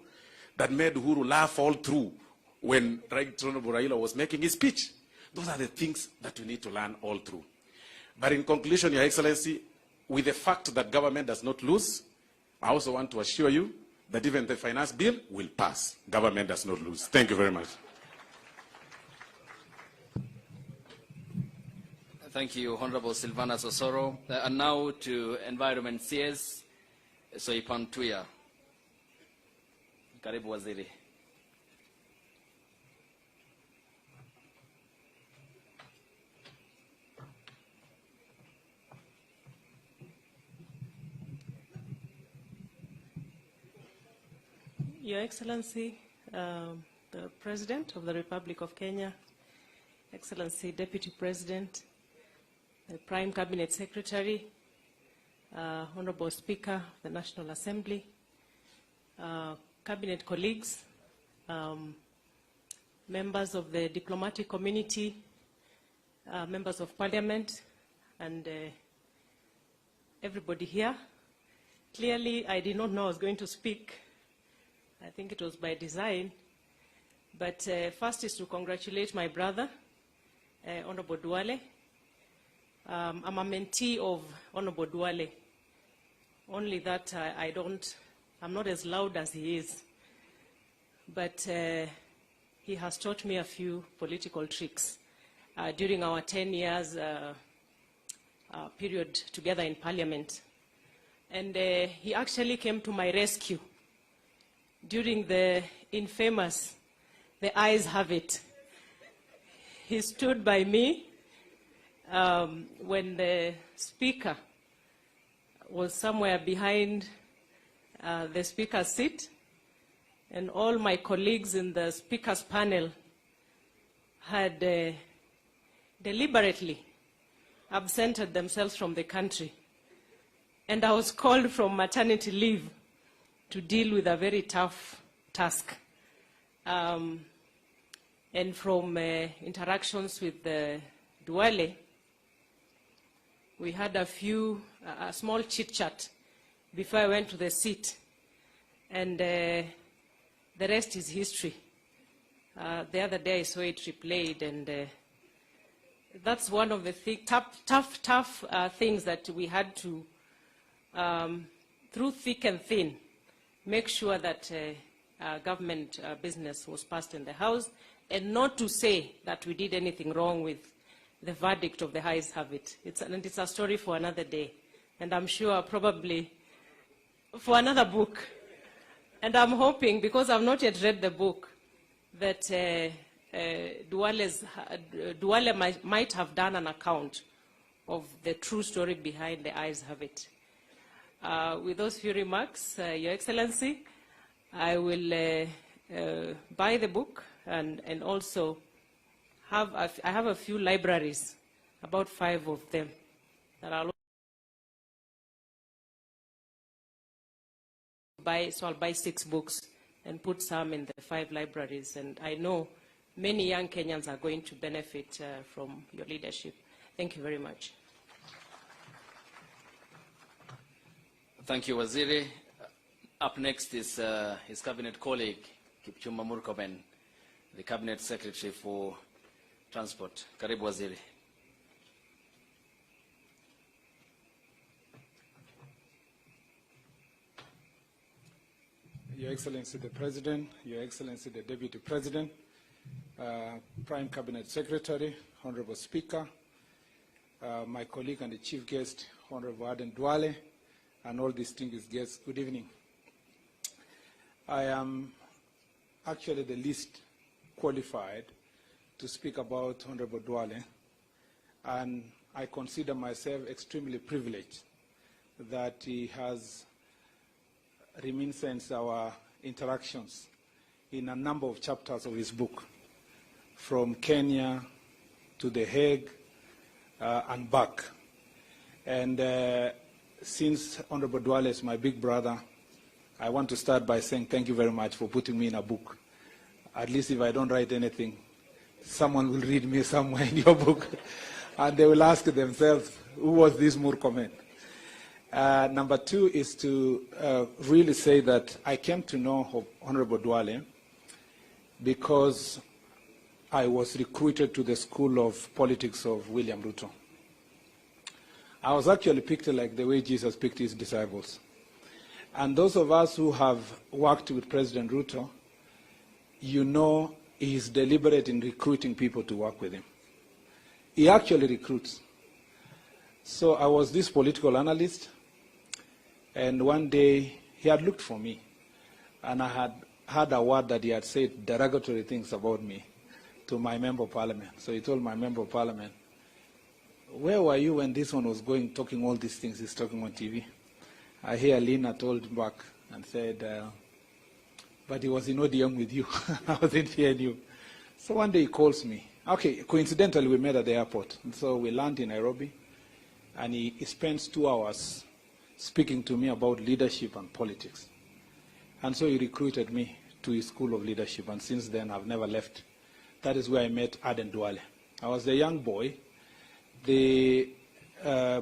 that made Uhuru laugh all through when Right Honorable Raila was making his speech? Those are the things that we need to learn all through. But in conclusion, Your Excellency, with the fact that government does not lose, I also want to assure you that even the finance bill will pass. Government does not lose. Thank you very much.
Thank you, Honorable Silvana Sosoro. And now to Environment CS, Soipan Tuya. Karibu Waziri.
Your Excellency, the President of the Republic of Kenya, Excellency Deputy President, the Prime Cabinet Secretary, Honorable Speaker of the National Assembly, Cabinet colleagues,
members of the diplomatic community, members of parliament, and everybody here. Clearly, I did not know I was going to speak. I think it was by design. But first is to congratulate my brother, Honorable Duale. I'm a mentee of Honorable Duale. Only that I'm not as loud as he is. But he has taught me a few political tricks during our 10 years period together in Parliament. And he actually came to my rescue during the infamous "The Ayes Have It." He stood by me when the speaker was somewhere behind the speaker's seat, and all my colleagues in the speaker's panel had deliberately absented themselves from the country. And I was called from maternity leave to deal with a very tough task. And from interactions with Duale, we had a small chit-chat before I went to the seat. And the rest is history. The other day I saw it replayed, and that's one of the tough things that we had to, through thick and thin, make sure that government business was passed in the House, and not to say that we did anything wrong with the verdict of the Ayes Have It. It's a story for another day, and I'm sure probably for another book. And I'm hoping, because I've not yet read the book, that Duale might have done an account of the true story behind the Ayes Have It. With those few remarks, Your Excellency, I will buy the book and also I have a few libraries, about 5 of them, that I'll buy. So I'll buy 6 books and put some in the 5 libraries. And I know many young Kenyans are going to benefit from your leadership. Thank you very much.
Thank you, Waziri. Up next is his cabinet colleague, Kipchumba Murkomen, the Cabinet Secretary for Transport. Karibu, Waziri.
Your Excellency the President, Your Excellency the Deputy President, Prime Cabinet Secretary, Honorable Speaker, my colleague and the Chief Guest, Honorable Aden Duale, and all distinguished guests, good evening. I am actually the least qualified to speak about Honorable Duale, and I consider myself extremely privileged that he has reminisced our interactions in a number of chapters of his book, from Kenya to The Hague and back. And since Honorable Duale is my big brother, I want to start by saying thank you very much for putting me in a book. At least if I don't write anything, someone will read me somewhere in your book, and they will ask themselves, who was this Murkomen? Number 2 is to really say that I came to know Honorable Duale because I was recruited to the School of Politics of William Ruto. I was actually picked like the way Jesus picked his disciples. And those of us who have worked with President Ruto, you know he is deliberate in recruiting people to work with him. He actually recruits. So I was this political analyst, and one day he had looked for me, and I had heard a word that he had said derogatory things about me to my member of parliament. So he told my member of parliament, where were you when this one was going, talking all these things he's talking on TV? I hear Lina told him back and said, but he was in ODM with you. I wasn't hearing you. So one day he calls me. Okay, coincidentally, we met at the airport. And so we land in Nairobi, and he spends 2 hours speaking to me about leadership and politics. And so he recruited me to his School of Leadership, and since then I've never left. That is where I met Aden Duale. I was a young boy, the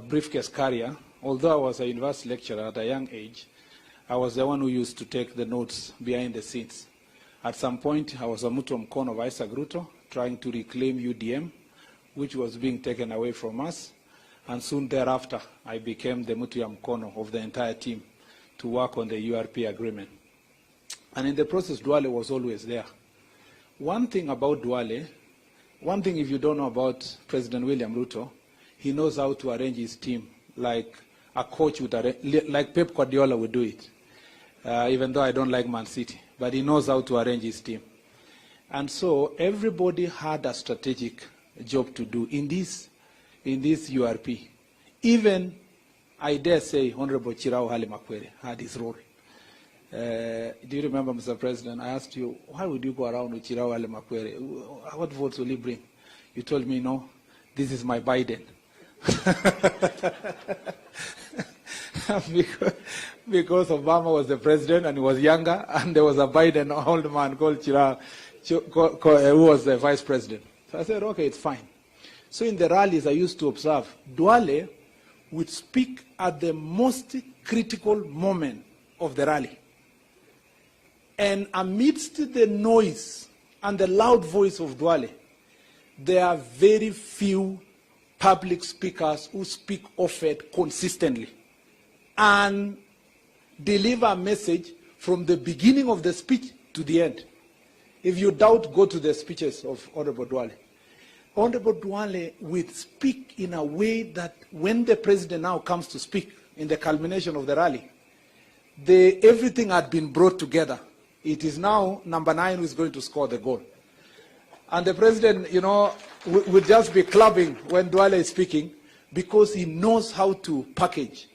briefcase carrier. Although I was a university lecturer at a young age, I was the one who used to take the notes behind the scenes. At some point, I was a mutu mkono of Isaac Ruto, trying to reclaim UDM, which was being taken away from us. And soon thereafter, I became the mutu ya mkono of the entire team to work on the URP agreement. And in the process, Duale was always there. One thing about Duale, one thing if you don't know about President William Ruto, he knows how to arrange his team like a coach would arrange, like Pep Guardiola would do it. Even though I don't like Man City, but he knows how to arrange his team. And so everybody had a strategic job to do in this URP. Even, I dare say, Honorable Chirao Hale Makwere had his role. Do you remember, Mr. President, I asked you, why would you go around with Chirao Hale Makwere? What votes will he bring? You told me, no, this is my Biden. because Obama was the president and he was younger, and there was a Biden old man called Chirao, who was the vice president. So I said, okay, it's fine. So in the rallies I used to observe, Duale would speak at the most critical moment of the rally. And amidst the noise and the loud voice of Duale, there are very few public speakers who speak often consistently and deliver a message from the beginning of the speech to the end. If you doubt, go to the speeches of Honorable Duale. Honorable Duale will speak in a way that when the president now comes to speak in the culmination of the rally, everything had been brought together. It is now number 9 who is going to score the goal. And the president, you know, will just be clapping when Duale is speaking because he knows how to package.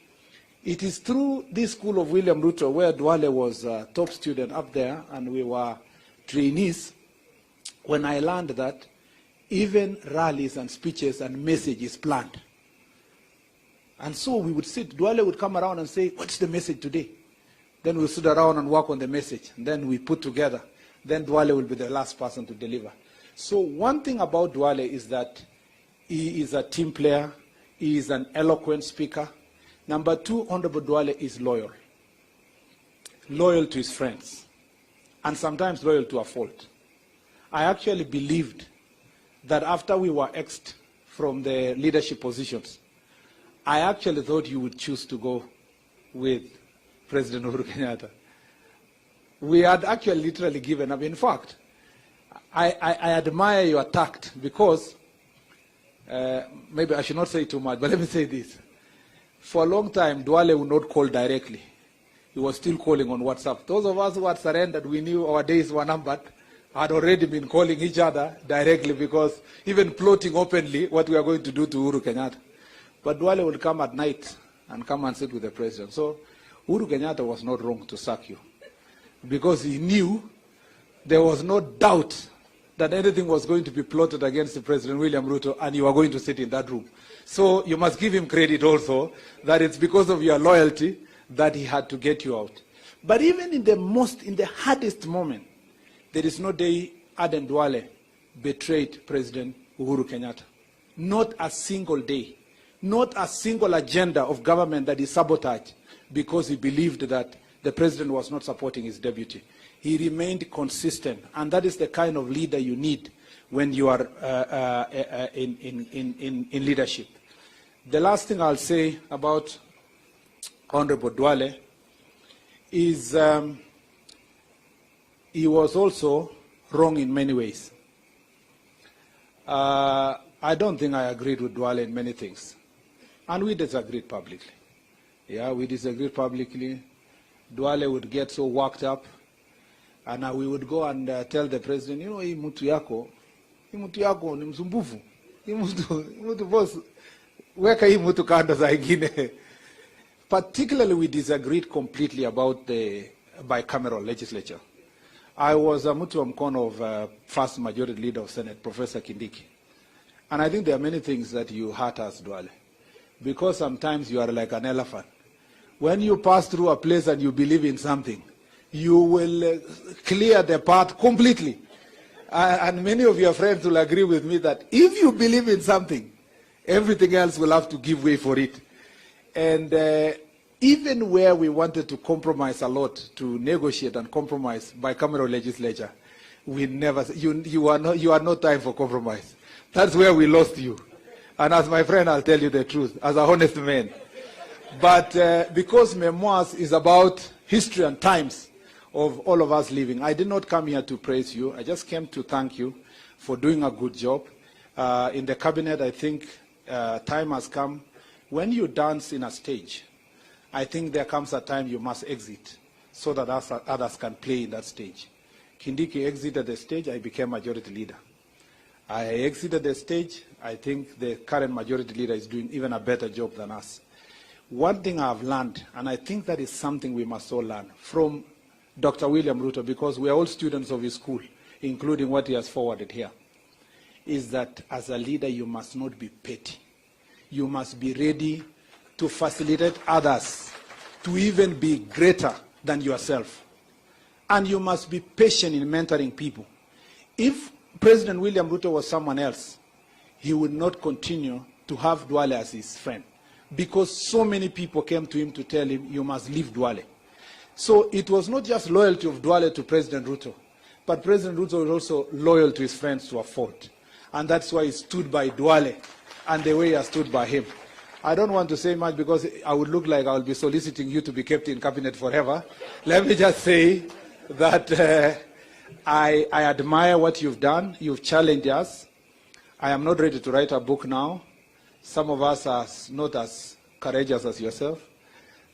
It is through this school of William Ruto, where Duale was a top student up there and we were trainees, when I learned that even rallies and speeches and messages planned. And so we would sit, Duale would come around and say, what's the message today? Then we'll sit around and work on the message. And then we put together. Then Duale will be the last person to deliver. So one thing about Duale is that he is a team player. He is an eloquent speaker. Number 2, Honorable Duale is loyal. Loyal to his friends. And sometimes loyal to a fault. I actually believed that after we were axed from the leadership positions, I actually thought you would choose to go with President Uhuru Kenyatta. We had actually literally given up. In fact, I admire your tact because, maybe I should not say too much, but let me say this. For a long time, Duale would not call directly. He was still calling on WhatsApp. Those of us who had surrendered, we knew our days were numbered, had already been calling each other directly because even plotting openly what we are going to do to Uhuru Kenyatta. But Duale would come at night and come and sit with the president. So Uhuru Kenyatta was not wrong to sack you because he knew there was no doubt that anything was going to be plotted against the President William Ruto and you are going to sit in that room. So you must give him credit also that it's because of your loyalty that he had to get you out. But even in the hardest moment, there is no day Aden Duale betrayed President Uhuru Kenyatta. Not a single day. Not a single agenda of government that he sabotaged because he believed that the president was not supporting his deputy. He remained consistent, and that is the kind of leader you need when you are in leadership. The last thing I'll say about Honorable Duale is he was also wrong in many ways. I don't think I agreed with Duale in many things. And we disagreed publicly. Yeah, we disagreed publicly. Duale would get so worked up, and we would go and tell the president, you know, hii mtu yako ni msumbufu. Hii mtu boss, weka hii mtu kando za ingine. Particularly, we disagreed completely about the bicameral legislature. I was a mutu wa mkono of first majority leader of Senate, Professor Kindiki. And I think there are many things that you hurt us, Duale. Because sometimes you are like an elephant. When you pass through a place and you believe in something, you will clear the path completely. And many of your friends will agree with me that if you believe in something, everything else will have to give way for it. And even where we wanted to compromise a lot, to negotiate and compromise bicameral legislature, we never, you are no time for compromise. That's where we lost you. And as my friend, I'll tell you the truth, as a honest man. But because Memoirs is about history and times of all of us living, I did not come here to praise you. I just came to thank you for doing a good job. In the cabinet, I think time has come. When you dance in a stage, I think there comes a time you must exit so that others can play in that stage. Kindiki exited the stage, I became majority leader. I exited the stage, I think the current majority leader is doing even a better job than us. One thing I've learned, and I think that is something we must all learn, from Dr. William Ruto, because we are all students of his school, including what he has forwarded here, is that as a leader you must not be petty. You must be ready to facilitate others to even be greater than yourself. And you must be patient in mentoring people. If President William Ruto was someone else, he would not continue to have Duale as his friend, because so many people came to him to tell him, you must leave Duale. So it was not just loyalty of Duale to President Ruto, but President Ruto was also loyal to his friends to a fault. And that's why he stood by Duale and the way he has stood by him. I don't want to say much because I would look like I will be soliciting you to be kept in cabinet forever. Let me just say that I admire what you've done. You've challenged us. I am not ready to write a book now. Some of us are not as courageous as yourself.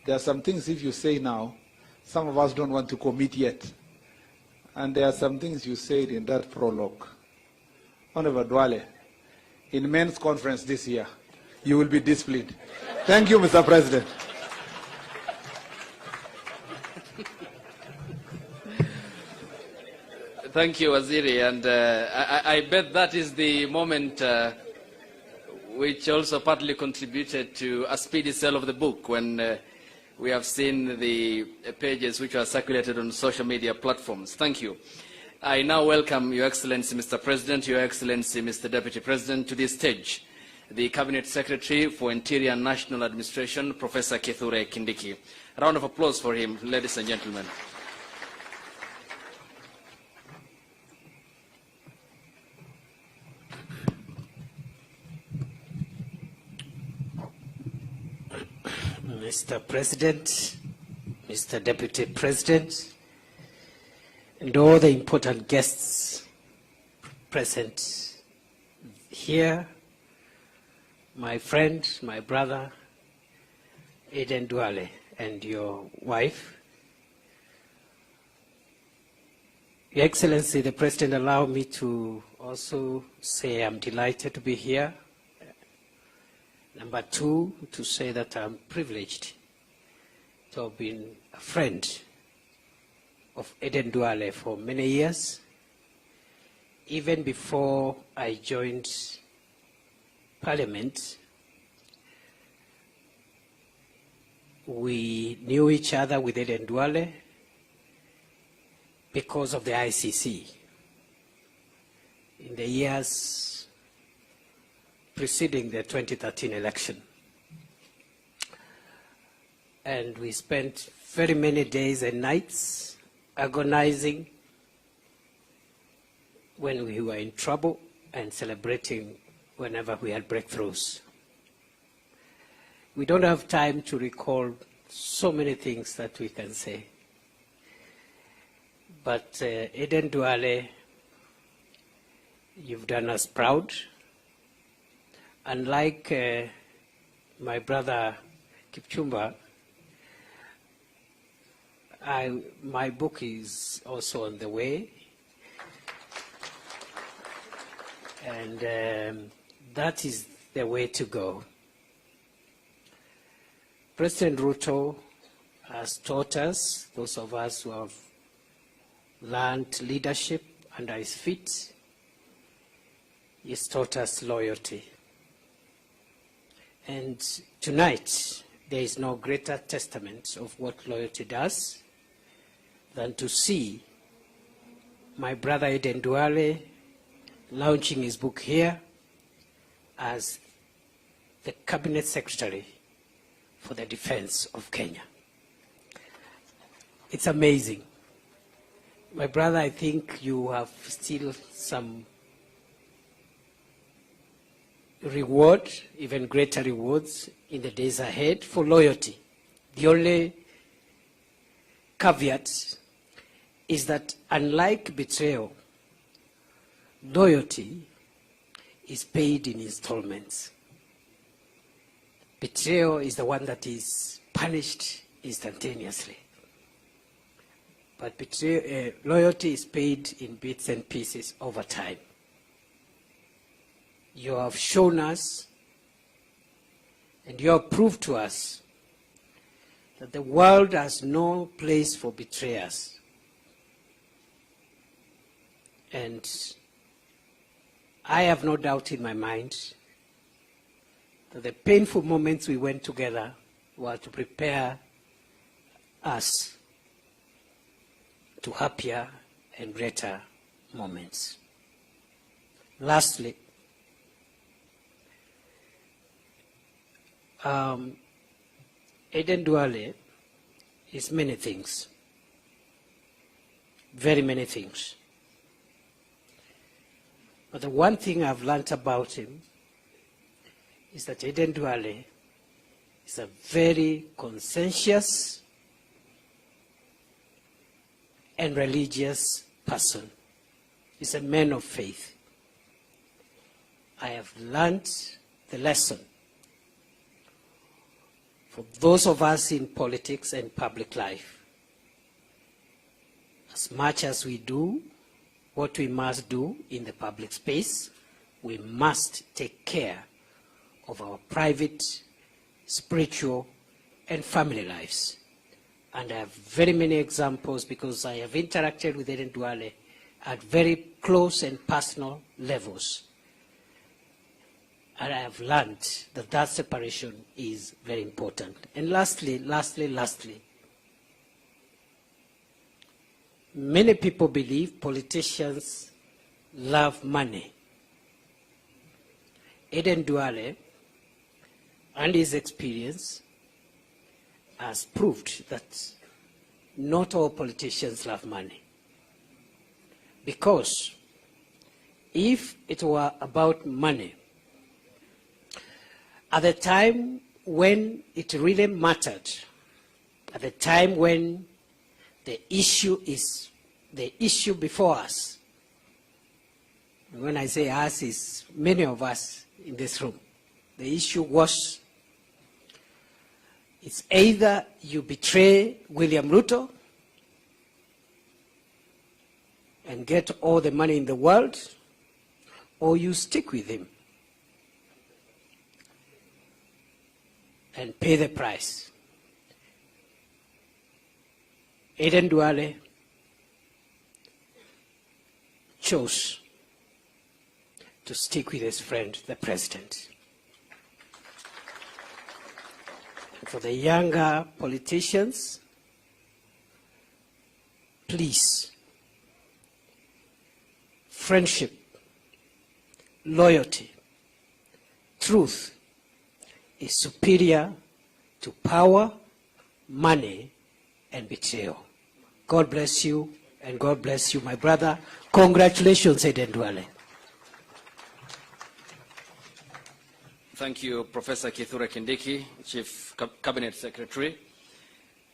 There are some things if you say now, some of us don't want to commit yet. And there are some things you said in that prologue. Honorable Duale, in men's conference this year, you will be disciplined. Thank you, Mr. President.
Thank you, Waziri, and I bet that is the moment which also partly contributed to a speedy sale of the book, when we have seen the pages which are circulated on social media platforms. Thank you. I now welcome Your Excellency, Mr. President, Your Excellency, Mr. Deputy President, to this stage, the Cabinet Secretary for Interior and National Administration, Professor Kithure Kindiki. A round of applause for him, ladies and gentlemen.
Mr. President, Mr. Deputy President, and all the important guests present here, my friend, my brother, Aden Duale, and your wife. Your Excellency, the President, allow me to also say I'm delighted to be here. Number two, to say that I'm privileged to have been a friend of Aden Duale for many years. Even before I joined Parliament, we knew each other with Aden Duale because of the ICC. In the years preceding the 2013 election. And we spent very many days and nights agonizing when we were in trouble and celebrating whenever we had breakthroughs. We don't have time to recall so many things that we can say. But Aden Duale, you've done us proud. Unlike my brother Kipchumba, my book is also on the way. And that is the way to go. President Ruto has taught us, those of us who have learned leadership under his feet, he's taught us loyalty. And tonight, there is no greater testament of what loyalty does than to see my brother Aden Duale launching his book here as the Cabinet Secretary for the Defense of Kenya. It's amazing. My brother, I think you have still some reward, even greater rewards in the days ahead for loyalty. The only caveat is that unlike betrayal, loyalty is paid in installments. Betrayal is the one that is punished instantaneously. But loyalty is paid in bits and pieces over time. You have shown us and you have proved to us that the world has no place for betrayers. And I have no doubt in my mind that the painful moments we went together were to prepare us to happier and greater moments. Lastly, Aden Duale is many things, very many things. But the one thing I've learned about him is that Aden Duale is a very conscientious and religious person. He's a man of faith. I have learned the lesson. For those of us in politics and public life, as much as we do what we must do in the public space, we must take care of our private, spiritual, and family lives. And I have very many examples because I have interacted with Aden Duale at very close and personal levels. And I have learned that that separation is very important. And lastly, many people believe politicians love money. Aden Duale and his experience has proved that not all politicians love money. Because if it were about money, at the time when it really mattered, at the time when the issue is the issue before us, when I say us, is many of us in this room, the issue was, it's either you betray William Ruto and get all the money in the world, or you stick with him and pay the price. Aden Duale chose to stick with his friend, the president. And for the younger politicians, please, friendship, loyalty, truth is superior to power, money, and betrayal. God bless you, and God bless you, my brother. Congratulations, Aden Duale.
Thank you, Professor Kithure Kindiki, Chief Cabinet Secretary,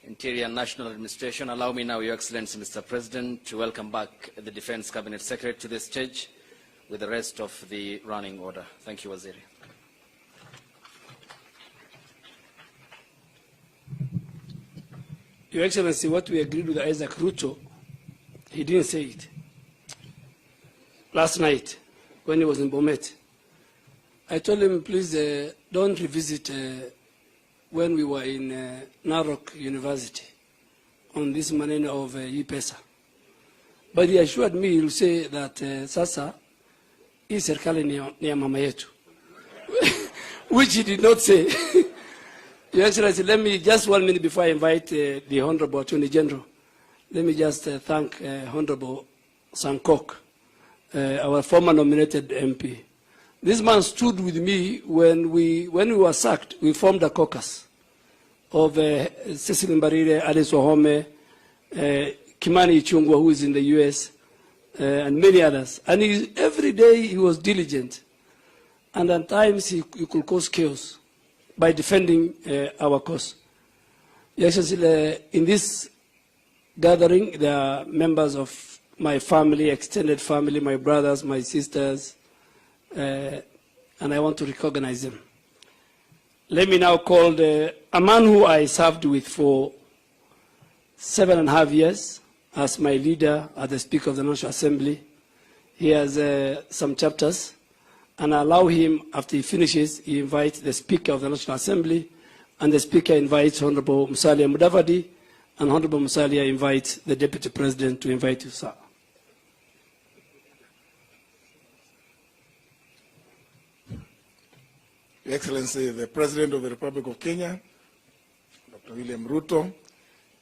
Interior and National Administration. Allow me now, Your Excellency, Mr. President, to welcome back the Defense Cabinet Secretary to the stage with the rest of the running order. Thank you, Waziri.
Your Excellency, what we agreed with Isaac Ruto, he didn't say it. Last night, when he was in Bomet, I told him, please don't revisit when we were in Narok University on this maneno of E-Pesa. But he assured me, he'll say that sasa, hii serikali ni ya mama yetu, which he did not say. Your Excellency, let me, just 1 minute before I invite the Honorable Attorney General, let me just thank Honorable Sankok, our former nominated MP. This man stood with me when we were sacked. We formed a caucus of Cecil Mbarire, Aden Sohome, Kimani Ichung'wah, who is in the US, and many others. And every day he was diligent. And at times he could cause chaos by defending our cause. Yes, in this gathering, there are members of my family, extended family, my brothers, my sisters, and I want to recognize them. Let me now call a man who I served with for 7.5 years as my leader, as the Speaker of the National Assembly. He has some chapters, and I allow him, after he finishes, he invites the Speaker of the National Assembly, and the Speaker invites Honorable Musalia Mudavadi, and Honorable Musalia invites the Deputy President to invite you, sir.
Your Excellency, the President of the Republic of Kenya, Dr. William Ruto,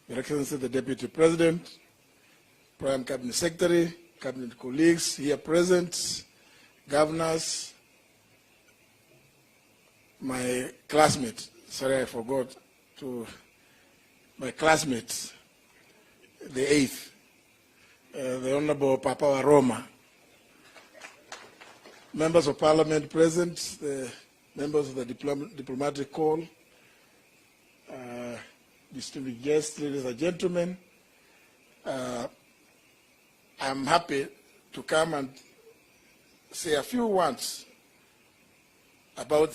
Your Excellency, the Deputy President, Prime Cabinet Secretary, Cabinet colleagues here present, governors, my classmate, sorry I forgot to, my classmates, the 8th, the Honorable Papa Waroma, members of Parliament present, the members of the diplomatic corps, distinguished guests, ladies and gentlemen, I'm happy to come and say a few words about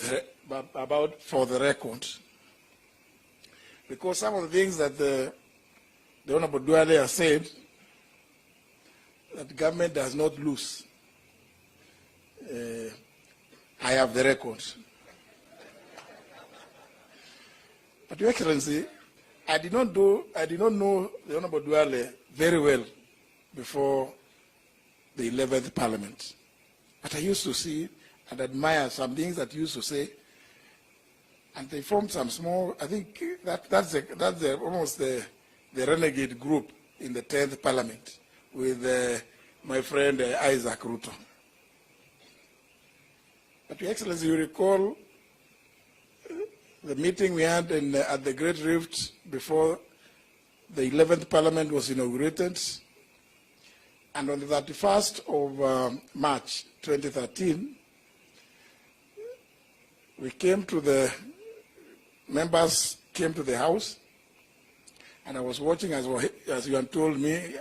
for the record, because some of the things that the Honorable Duale has said, that the government does not lose. I have the record. But Your Excellency, I did not know the Honorable Duale very well before the 11th Parliament. But I used to see and admire some things that he used to say, and they formed some small, I think that's almost the renegade group in the 10th Parliament with my friend Isaac Ruto. But Your Excellency, you recall the meeting we had at the Great Rift before the 11th Parliament was inaugurated. And on the 31st of March 2013, members came to the House, and I was watching as you had told me,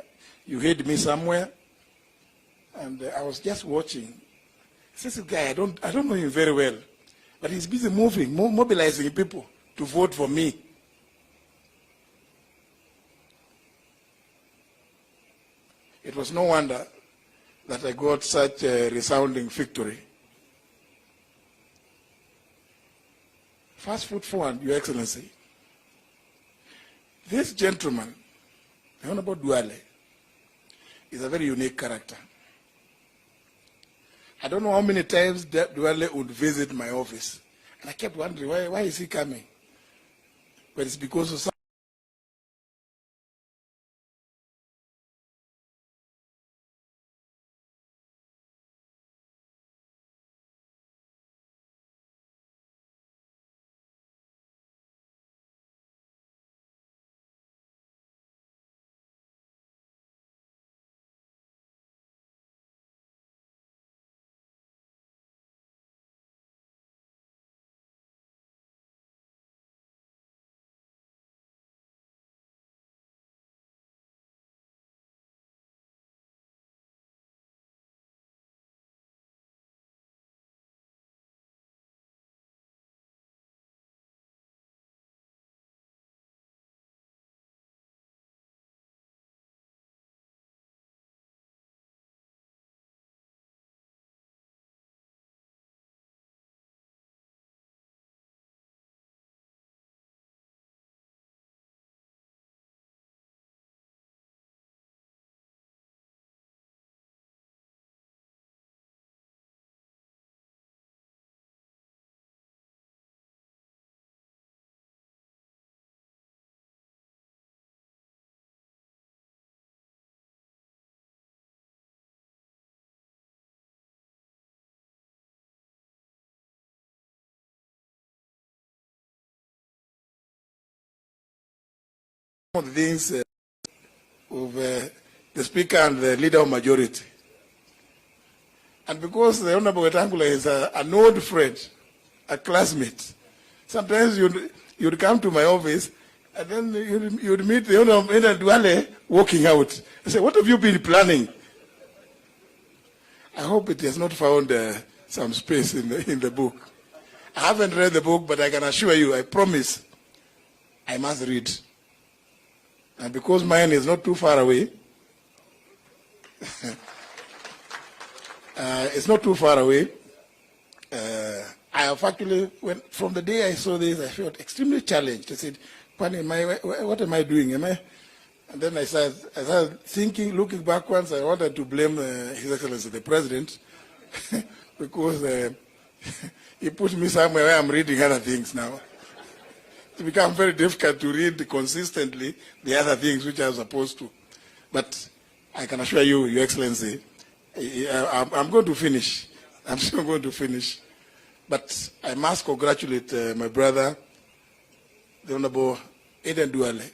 you hid me somewhere, and I was just watching. This guy, I don't know him very well, but he's busy mobilizing people to vote for me. It was no wonder that I got such a resounding victory. Fast foot forward, Your Excellency. This gentleman, the Honorable Duale, is a very unique character. I don't know how many times Duale would visit my office. And I kept wondering, why is he coming? But it's because of of the things of the Speaker and the Leader of Majority. And because the Honorable Wetangula is an old friend, a classmate, sometimes you'd come to my office and then you'd meet the Honorable Duale walking out. I say, what have you been planning? I hope it has not found some space in the book. I haven't read the book, but I can assure you, I promise, I must read. And because mine is not too far away, it's not too far away. I have actually, from the day I saw this, I felt extremely challenged. I said, what am I doing? And then I started thinking, looking backwards, I wanted to blame His Excellency the President because he put me somewhere where I'm reading other things now. It becomes very difficult to read consistently the other things which I was supposed to. But I can assure you, Your Excellency, I'm going to finish. I'm still going to finish. But I must congratulate my brother, the Honorable Aden Duale,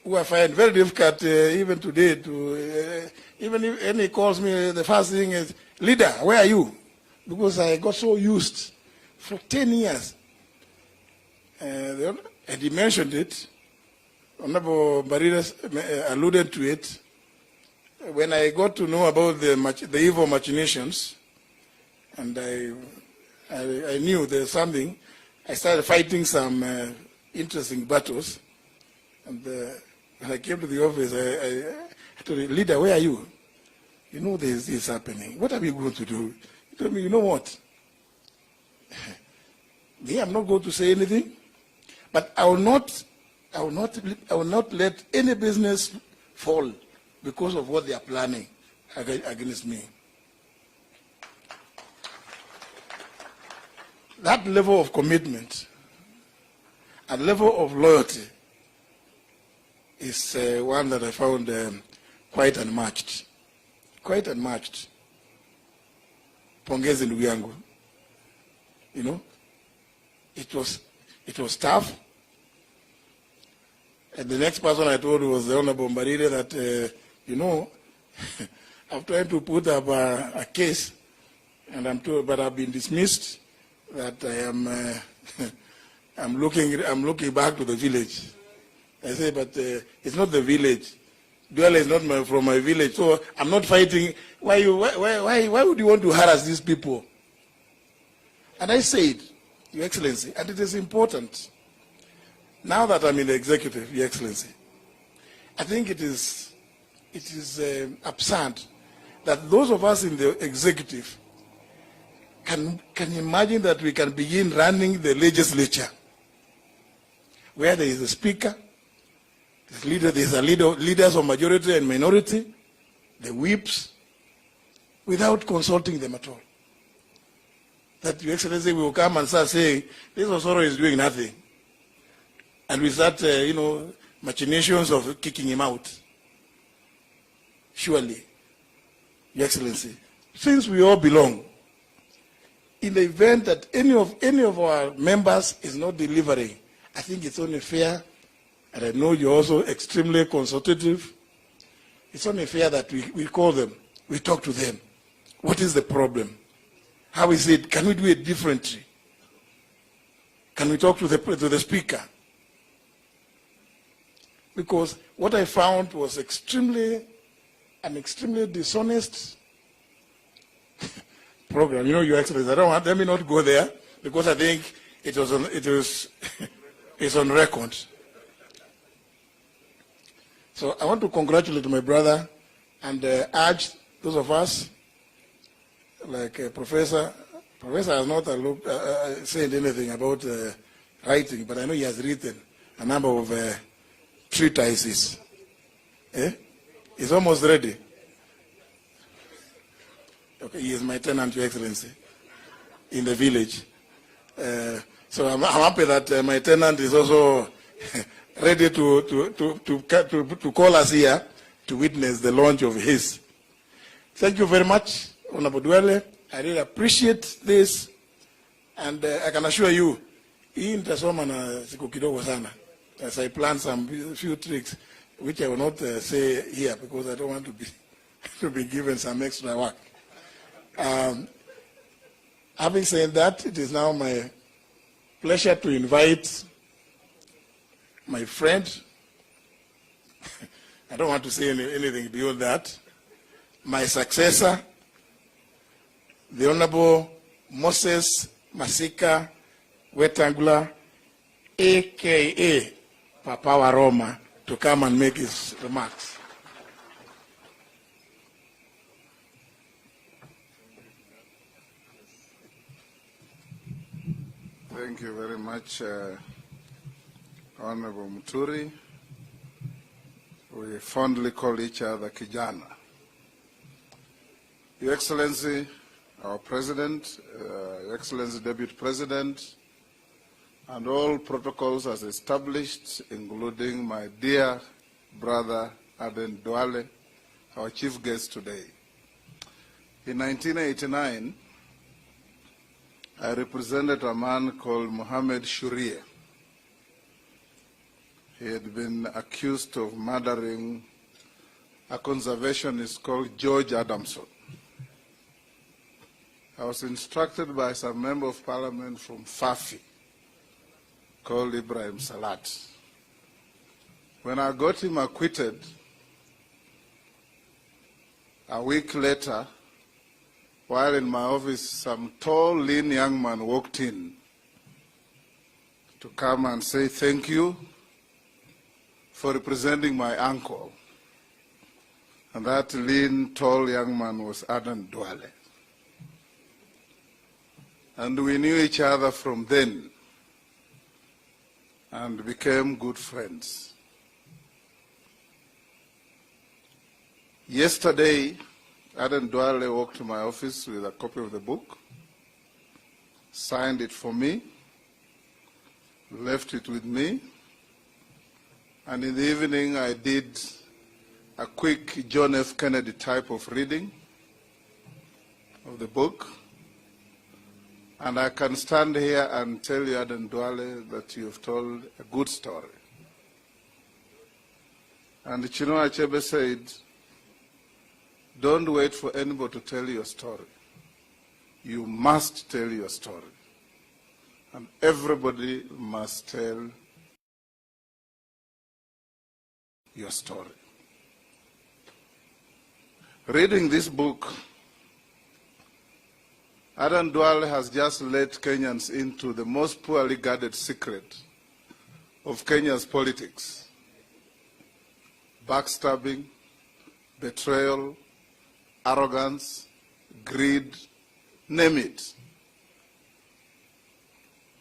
who I find very difficult even today to, even if he calls me, the first thing is, leader, where are you? Because I got so used for 10 years. And he mentioned it. Honorable Baridas alluded to it. When I got to know about the evil machinations, and I knew there's something, I started fighting some interesting battles. And when I came to the office, I told the leader, where are you? You know there's this happening. What are we going to do? He told me, you know what? Me, I'm not going to say anything, but I will not let any business fall because of what they are planning against me. That level of commitment and level of loyalty is one that I found quite unmatched. Quite unmatched. Pongezi ndugu yangu. You know, it was tough. And the next person I told was the Honorable Mbarire that, you know, I'm trying to put up a case, and I'm told, but I've been dismissed, that I am, I'm looking back to the village. I say, but it's not the village. Duale is not from my village, so I'm not fighting. Why would you want to harass these people? And I said, Your Excellency, and it is important, now that I'm in the executive, Your Excellency, I think it is absurd that those of us in the executive can imagine that we can begin running the legislature where there is a speaker, there's a leaders of majority and minority, the whips, without consulting them at all. That Your Excellency will come and start saying, this Osoro is doing nothing. And we start, you know, machinations of kicking him out. Surely, Your Excellency, since we all belong, in the event that any of our members is not delivering, I think it's only fair, and I know you're also extremely consultative, it's only fair that we call them, we talk to them. What is the problem? How is it? Can we do it differently? Can we talk to the speaker? Because what I found was an extremely dishonest program. You know, Your Excellency, let me not go there, because I think it's on record. So I want to congratulate my brother and urge those of us, like Professor has not said anything about writing, but I know he has written a number of treatises. He's almost ready. Okay, he is my tenant, Your Excellency, in the village. So I'm happy that my tenant is also ready to call us here to witness the launch of his. Thank you very much, Honorable Duale. I really appreciate this, and I can assure you, hii nitasoma na siku kidogo sana. as I plan some few tricks, which I will not say here because I don't want to be to be given some extra work. Having said that, it is now my pleasure to invite my friend, I don't want to say anything beyond that, my successor, the Honorable Moses Masika Wetangula, a.k.a. Papa Waroma, to come and make his remarks.
Thank you very much, Honorable Muturi. We fondly call each other Kijana. Your Excellency, our President, Your Excellency Deputy President, and all protocols as established, including my dear brother Aden Duale, our chief guest today. In 1989, I represented a man called Mohammed Shuriye. He had been accused of murdering a conservationist called George Adamson. I was instructed by some member of parliament from Fafi called Ibrahim Salat. When I got him acquitted, a week later, while in my office, some tall, lean young man walked in to come and say thank you for representing my uncle. And that lean, tall young man was Aden Duale. And we knew each other from then and became good friends. Yesterday, Aden Duale walked to my office with a copy of the book, signed it for me, left it with me, and in the evening I did a quick John F. Kennedy type of reading of the book. And I can stand here and tell you, Aden Duale, that you have told a good story. And Chinua Achebe said, don't wait for anybody to tell your story. You must tell your story. And everybody must tell your story. Reading this book, Aden Duale has just led Kenyans into the most poorly guarded secret of Kenya's politics. Backstabbing, betrayal, arrogance, greed, name it.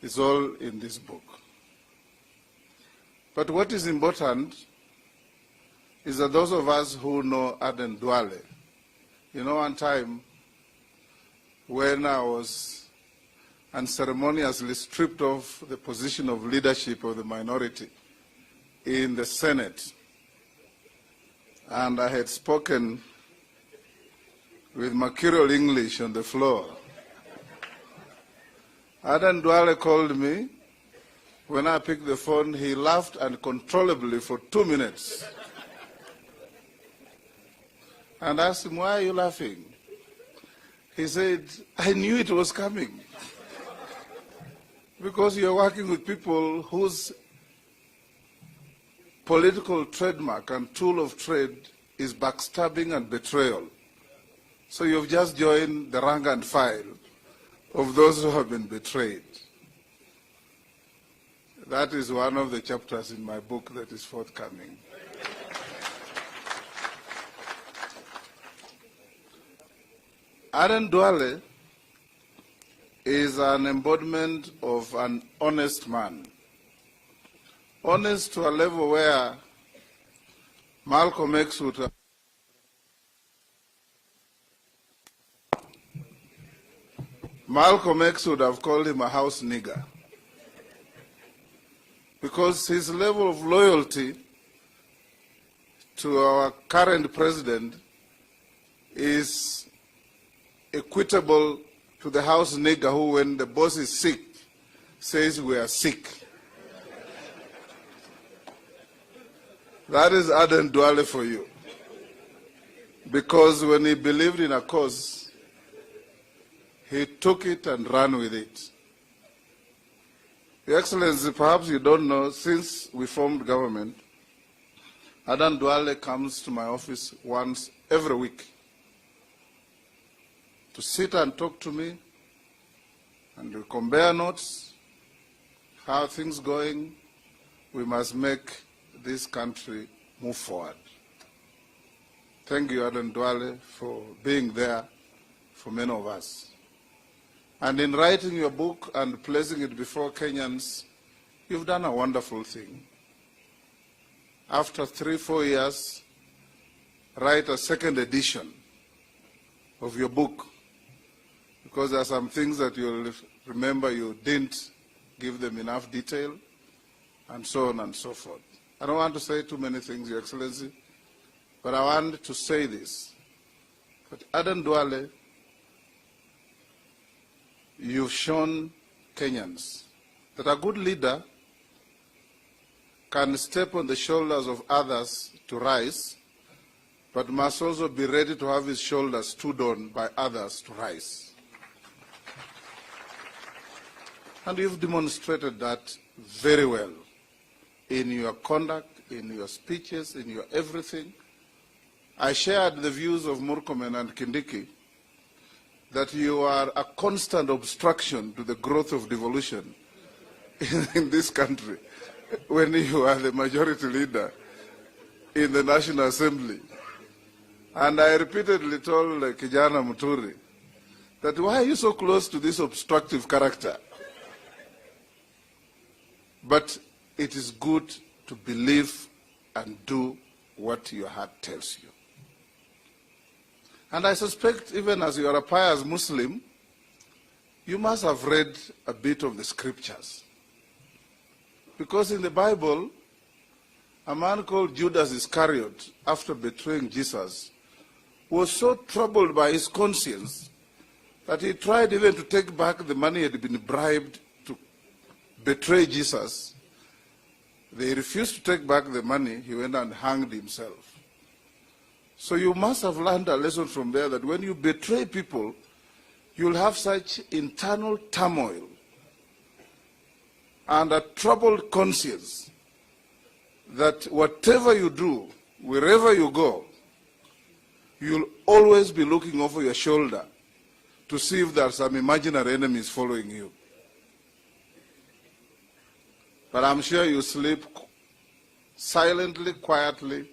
It's all in this book. But what is important is that those of us who know Aden Duale, you know, one time when I was unceremoniously stripped of the position of leadership of the minority in the Senate, and I had spoken with mercurial English on the floor, Aden Duale called me. When I picked the phone, he laughed uncontrollably for 2 minutes. And I asked him, why are you laughing? He said, I knew it was coming. Because you're working with people whose political trademark and tool of trade is backstabbing and betrayal. So you've just joined the rank and file of those who have been betrayed. That is one of the chapters in my book that is forthcoming. Aden Duale is an embodiment of an honest man. Honest to a level where Malcolm X would have called him a house nigger. Because his level of loyalty to our current president is equitable to the house nigger who, when the boss is sick, says we are sick. That is Aden Duale for you. Because when he believed in a cause, he took it and ran with it. Your Excellency, perhaps you don't know, since we formed government, Aden Duale comes to my office once every week to sit and talk to me, and we compare notes, how things going. We must make this country move forward. Thank you, Aden Duale, for being there for many of us. And in writing your book and placing it before Kenyans, you've done a wonderful thing. After 3-4 years, write a second edition of your book, because there are some things that you'll remember you didn't give them enough detail, and so on and so forth. I don't want to say too many things, Your Excellency, but I want to say this. But Aden Duale, you've shown Kenyans that a good leader can step on the shoulders of others to rise, but must also be ready to have his shoulders stood on by others to rise. And you've demonstrated that very well in your conduct, in your speeches, in your everything. I shared the views of Murkomen and Kindiki that you are a constant obstruction to the growth of devolution in this country when you are the majority leader in the National Assembly. And I repeatedly told Kijana Muturi that why are you so close to this obstructive character? But it is good to believe and do what your heart tells you. And I suspect, even as you are a pious Muslim, you must have read a bit of the scriptures. Because in the Bible, a man called Judas Iscariot, after betraying Jesus, was so troubled by his conscience that he tried even to take back the money he had been bribed to betray Jesus. They refused to take back the money. He went and hanged himself. So you must have learned a lesson from there that when you betray people, you'll have such internal turmoil and a troubled conscience that whatever you do, wherever you go, you'll always be looking over your shoulder to see if there are some imaginary enemies following you. But I'm sure you sleep silently, quietly,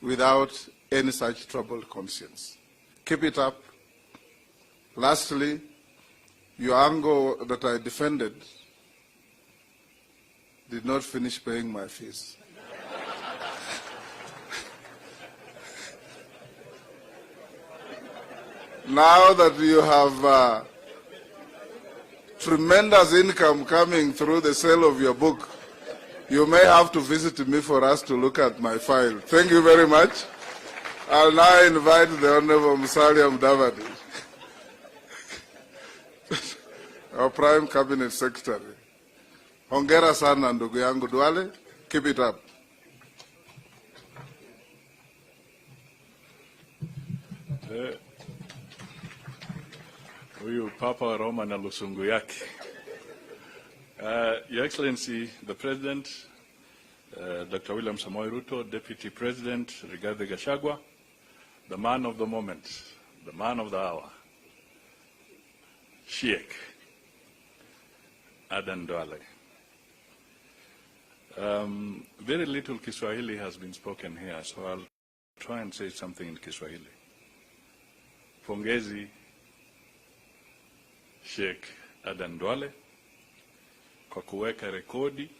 without any such troubled conscience. Keep it up. Lastly, your angle that I defended did not finish paying my fees. Now that you have tremendous income coming through the sale of your book, you may have to visit me for us to look at my file. Thank you very much. I'll now invite the Honorable Musalia Mudavadi, our Prime Cabinet Secretary. Hongera sana ndugu yangu Duale. Keep it up.
Huyu Papa wa Roma na lusungu yake. Your Excellency, the President, Dr. William Samoei Ruto, Deputy President Rigathi Gachagua, the man of the moment, the man of the hour, Sheikh Aden Duale. Very little Kiswahili has been spoken here, so I'll try and say something in Kiswahili. Pongezi Sheikh Aden Duale kwa kuweka rekodi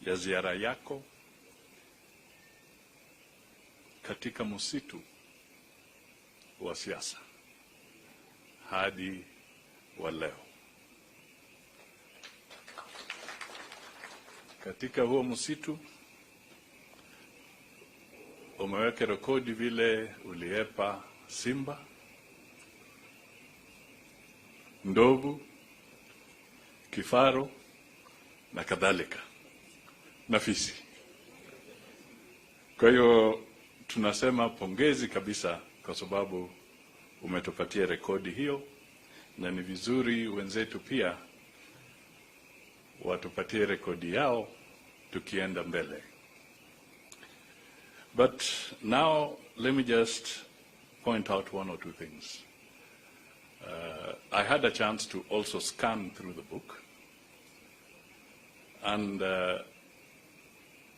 ya ziara yako katika msitu wa siasa hadi wa leo. Katika huo msitu umeweka rekodi vile uliepa simba, ndovu, kifaru na kadhalika na fisi. Kwa hiyo tunasema pongezi kabisa kwa sababu umetupatia rekodi hiyo, na ni vizuri wenzetu pia watupatie rekodi yao tukienda mbele. But now let me just point out one or two things. I had a chance to also scan through the book, and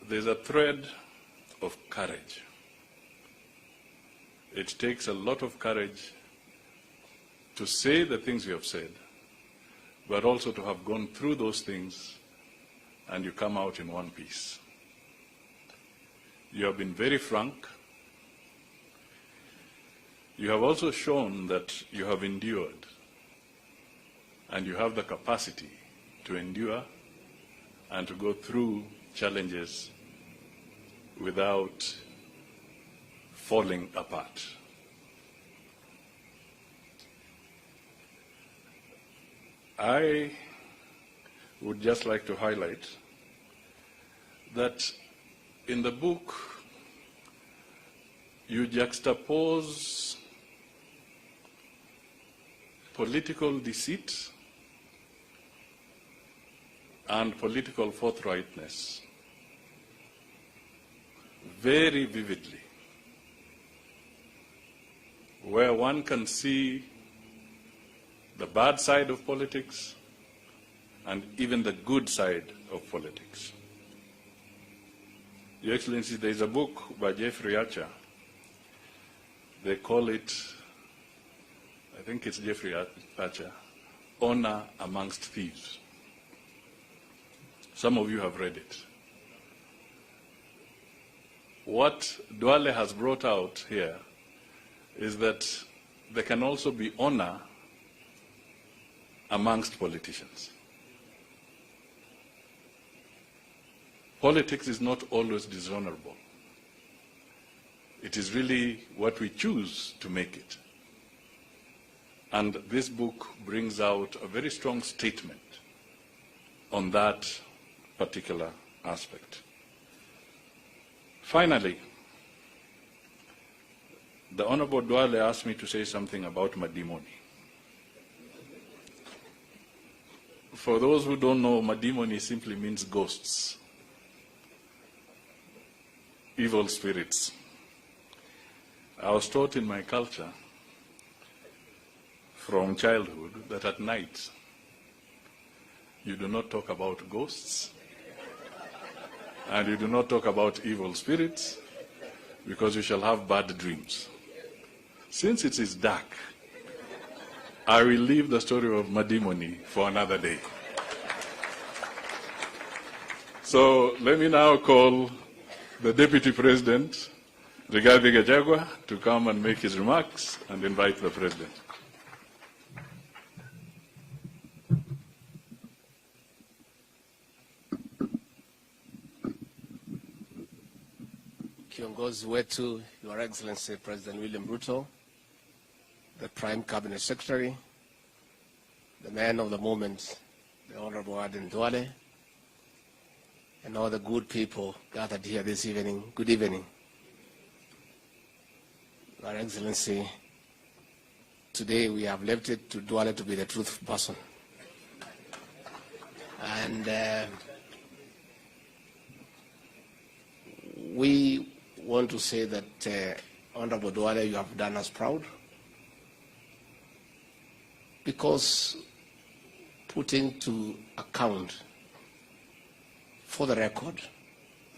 there's a thread of courage. It takes a lot of courage to say the things you have said, but also to have gone through those things and you come out in one piece. You have been very frank. You have also shown that you have endured and you have the capacity to endure and to go through challenges without falling apart. I would just like to highlight that in the book you juxtapose political deceit and political forthrightness very vividly, where one can see the bad side of politics and even the good side of politics. Your Excellency, there is a book by Jeffrey Archer. They call it, I think it's Jeffrey Archer, Honor Amongst Thieves. Some of you have read it. What Duale has brought out here is that there can also be honor amongst politicians. Politics is not always dishonorable. It is really what we choose to make it. And this book brings out a very strong statement on that particular aspect. Finally, the Honorable Duale asked me to say something about Madimoni. For those who don't know, Madimoni simply means ghosts, evil spirits. I was taught in my culture from childhood that at night you do not talk about ghosts and you do not talk about evil spirits because you shall have bad dreams. Since it is dark, I will leave the story of Madimoni for another day. So let me now call the Deputy President, Rigathi Gachagua, to come and make his remarks and invite the President.
Kiongozi wetu, Your Excellency President William Ruto, the Prime Cabinet Secretary, the man of the moment, the Honorable Aden Duale, and all the good people gathered here this evening. Good evening. Your Excellency, today we have left it to Duale to be the truth person. And we want to say that, Honorable Duale, you have done us proud, because putting to account for the record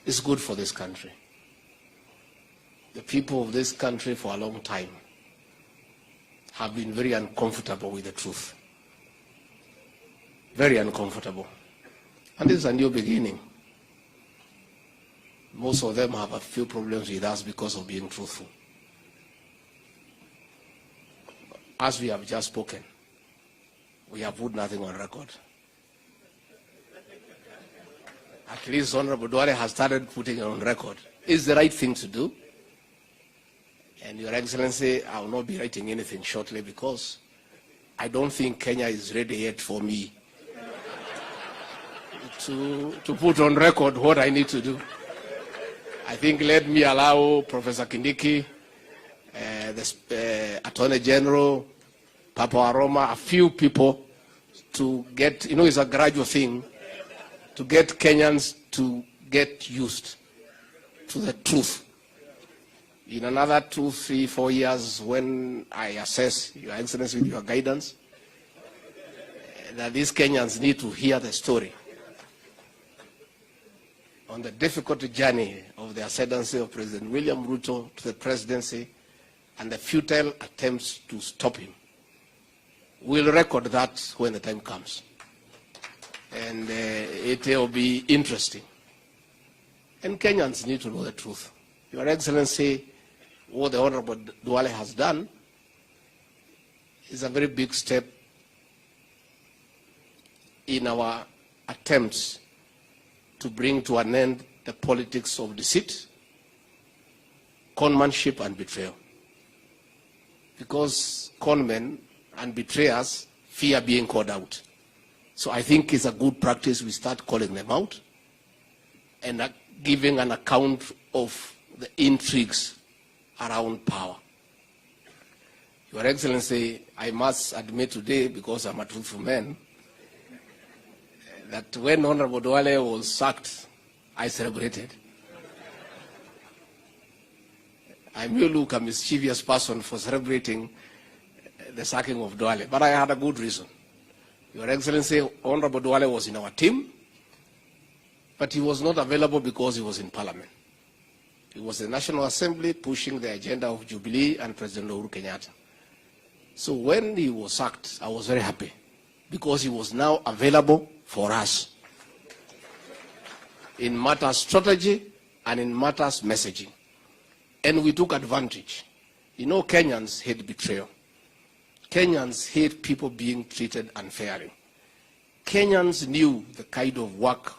is good for this country. The people of this country for a long time have been very uncomfortable with the truth. Very uncomfortable. And this is a new beginning. Most of them have a few problems with us because of being truthful. As we have just spoken, we have put nothing on record. At least Honorable Duale has started putting it on record. It's the right thing to do. And Your Excellency, I will not be writing anything shortly because I don't think Kenya is ready yet for me to put on record what I need to do. I think let me allow Professor Kindiki, the Attorney General, Papa Aroma, a few people to get, it's a gradual thing, to get Kenyans to get used to the truth. In another 2, 3, 4 years, when I assess Your Excellency with your guidance, that these Kenyans need to hear the story on the difficult journey of the ascendancy of President William Ruto to the presidency and the futile attempts to stop him. We'll record that when the time comes. And it will be interesting. And Kenyans need to know the truth. Your Excellency, what the Honorable Duale has done is a very big step in our attempts to bring to an end the politics of deceit, conmanship, and betrayal. Because conmen and betrayers fear being called out. So I think it's a good practice we start calling them out and giving an account of the intrigues around power. Your Excellency, I must admit today, because I'm a truthful man, that when Honorable Duale was sacked, I celebrated. I may look a mischievous person for celebrating the sacking of Duale, but I had a good reason. Your Excellency, Honorable Duale was in our team, but he was not available because he was in Parliament. He was in the National Assembly pushing the agenda of Jubilee and President Uhuru Kenyatta. So when he was sacked, I was very happy because he was now available for us in matters strategy and in matters messaging. And we took advantage. Kenyans hate betrayal. Kenyans hate people being treated unfairly. Kenyans knew the kind of work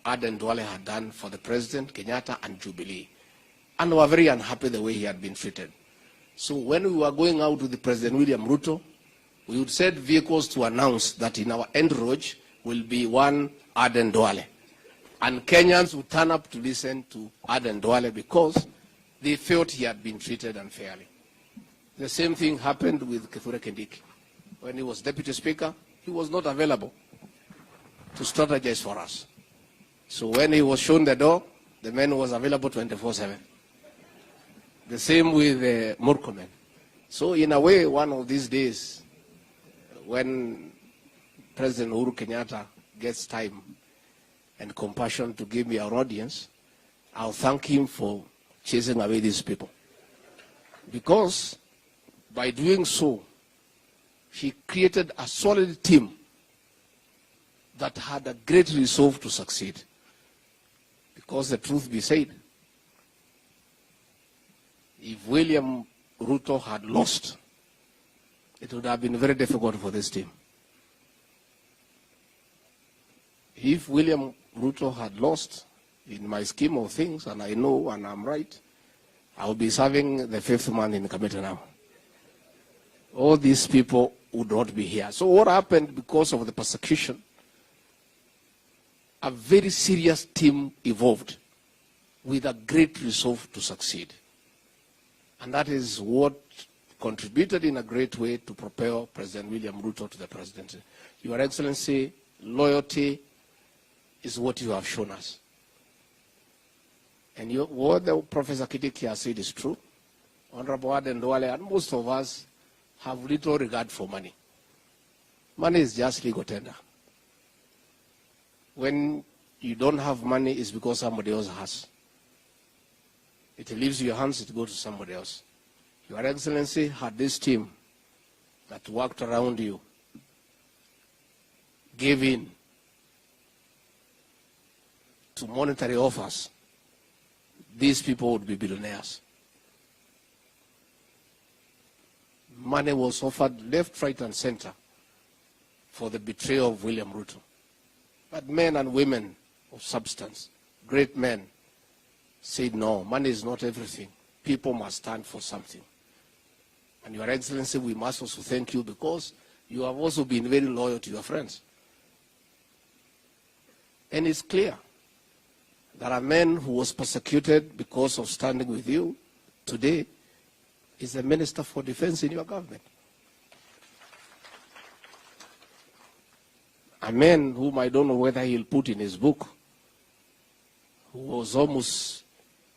Aden Duale had done for the President, Kenyatta, and Jubilee, and were very unhappy the way he had been treated. So when we were going out with the President William Ruto, we would send vehicles to announce that in our entourage will be one Aden Duale. And Kenyans would turn up to listen to Aden Duale because they felt he had been treated unfairly. The same thing happened with Kithure Kindiki. When he was Deputy Speaker, he was not available to strategize for us. So when he was shown the door, the man was available 24/7. The same with Murkomen. So in a way, one of these days, when President Uhuru Kenyatta gets time and compassion to give me our audience, I'll thank him for chasing away these people. Because by doing so, he created a solid team that had a great resolve to succeed. Because the truth be said, if William Ruto had lost, it would have been very difficult for this team. If William Ruto had lost, in my scheme of things, and I know and I'm right, I will be serving the 5th month in the committee now. All these people would not be here. So what happened because of the persecution? A very serious team evolved with a great resolve to succeed. And that is what contributed in a great way to propel President William Ruto to the presidency. Your Excellency, loyalty is what you have shown us. And what the Professor Kindiki has said is true. Honorable Aden Duale and most of us have little regard for money. Money is just legal tender. When you don't have money, it's because somebody else has. It leaves your hands, it goes to somebody else. Your Excellency had this team that worked around you, gave in to monetary offers. These people would be billionaires. Money was offered left, right, and center for the betrayal of William Ruto. But men and women of substance, great men, said no, money is not everything. People must stand for something. And Your Excellency, we must also thank you because you have also been very loyal to your friends. And it's clear There are men who was persecuted because of standing with you. Today is the Minister for Defense in your government. A man whom I don't know whether he'll put in his book, who was almost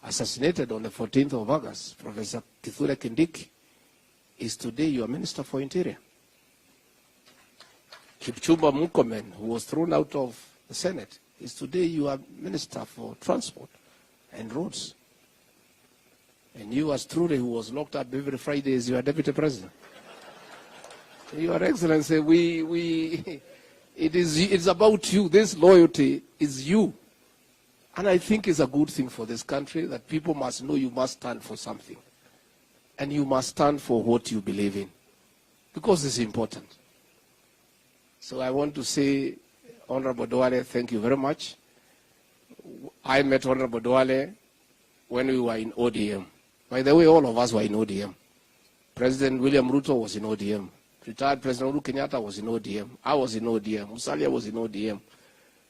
assassinated on the 14th of August, Professor Kithure Kindiki, is today your Minister for Interior. Kipchumba Murkomen, who was thrown out of the Senate, is today your Minister for Transport and Roads. And you, as Trude, who was locked up every Friday, is your Deputy President. Your Excellency, it's about you. This loyalty is you. And I think it's a good thing for this country that people must know you must stand for something. And you must stand for what you believe in. Because it's important. So I want to say, Honorable Duale, thank you very much. I met Honorable Duale when we were in ODM. By the way, all of us were in ODM. President William Ruto was in ODM. Retired President Uhuru Kenyatta was in ODM. I was in ODM. Musalia was in ODM.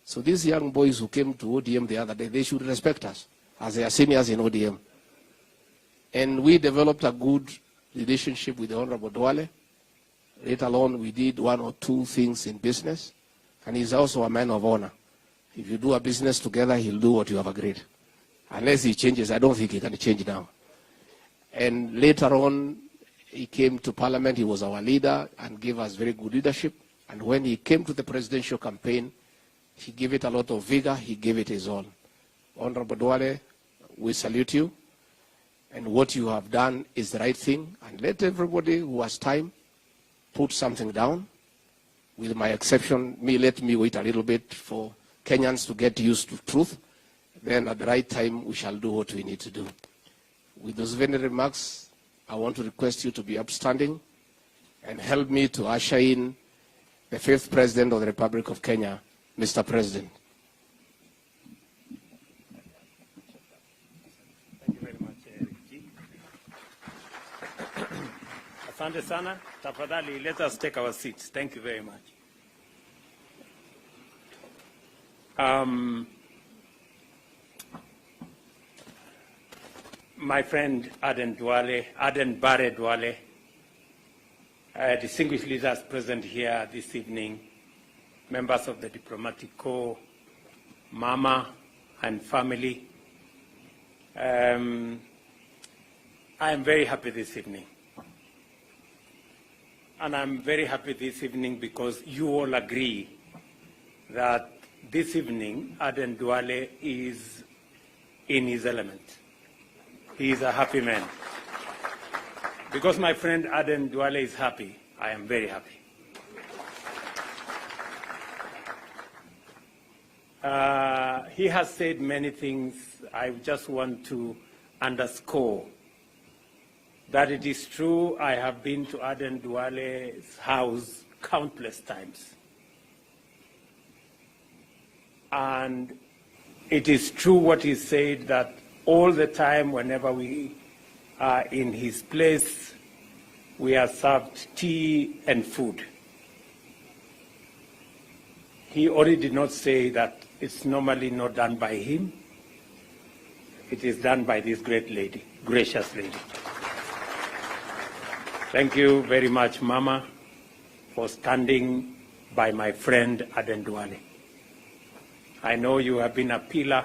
So these young boys who came to ODM the other day, they should respect us as they are seniors in ODM. And we developed a good relationship with the Honorable Duale. Later on, we did one or two things in business. And he's also a man of honor. If you do a business together, he'll do what you have agreed. Unless he changes, I don't think he can change now. And later on, he came to Parliament. He was our leader and gave us very good leadership. And when he came to the presidential campaign, he gave it a lot of vigor. He gave it his all. Honorable Duale, we salute you. And what you have done is the right thing. And let everybody who has time put something down. With my exception, let me wait a little bit for Kenyans to get used to truth. Then at the right time, we shall do what we need to do. With those very remarks, I want to request you to be upstanding and help me to usher in the 5th President of the Republic of Kenya, Mr. President.
Thank you very much, Ricky. Asante sana. Tafadhali, let us take our seats. Thank you very much. My friend Aden Bare Duale, distinguished leaders present here this evening, members of the Diplomatic Corps, Mama and family, I am very happy this evening. And I'm very happy this evening because you all agree that this evening Aden Duale is in his element. He is a happy man. Because my friend Aden Duale is happy, I am very happy. He has said many things. I just want to underscore that it is true I have been to Aden Duale's house countless times. And it is true what he said, that all the time, whenever we are in his place, we are served tea and food. He already did not say that it's normally not done by him. It is done by this great lady, gracious lady. Thank you very much, Mama, for standing by my friend Aden Duale. I know you have been a pillar.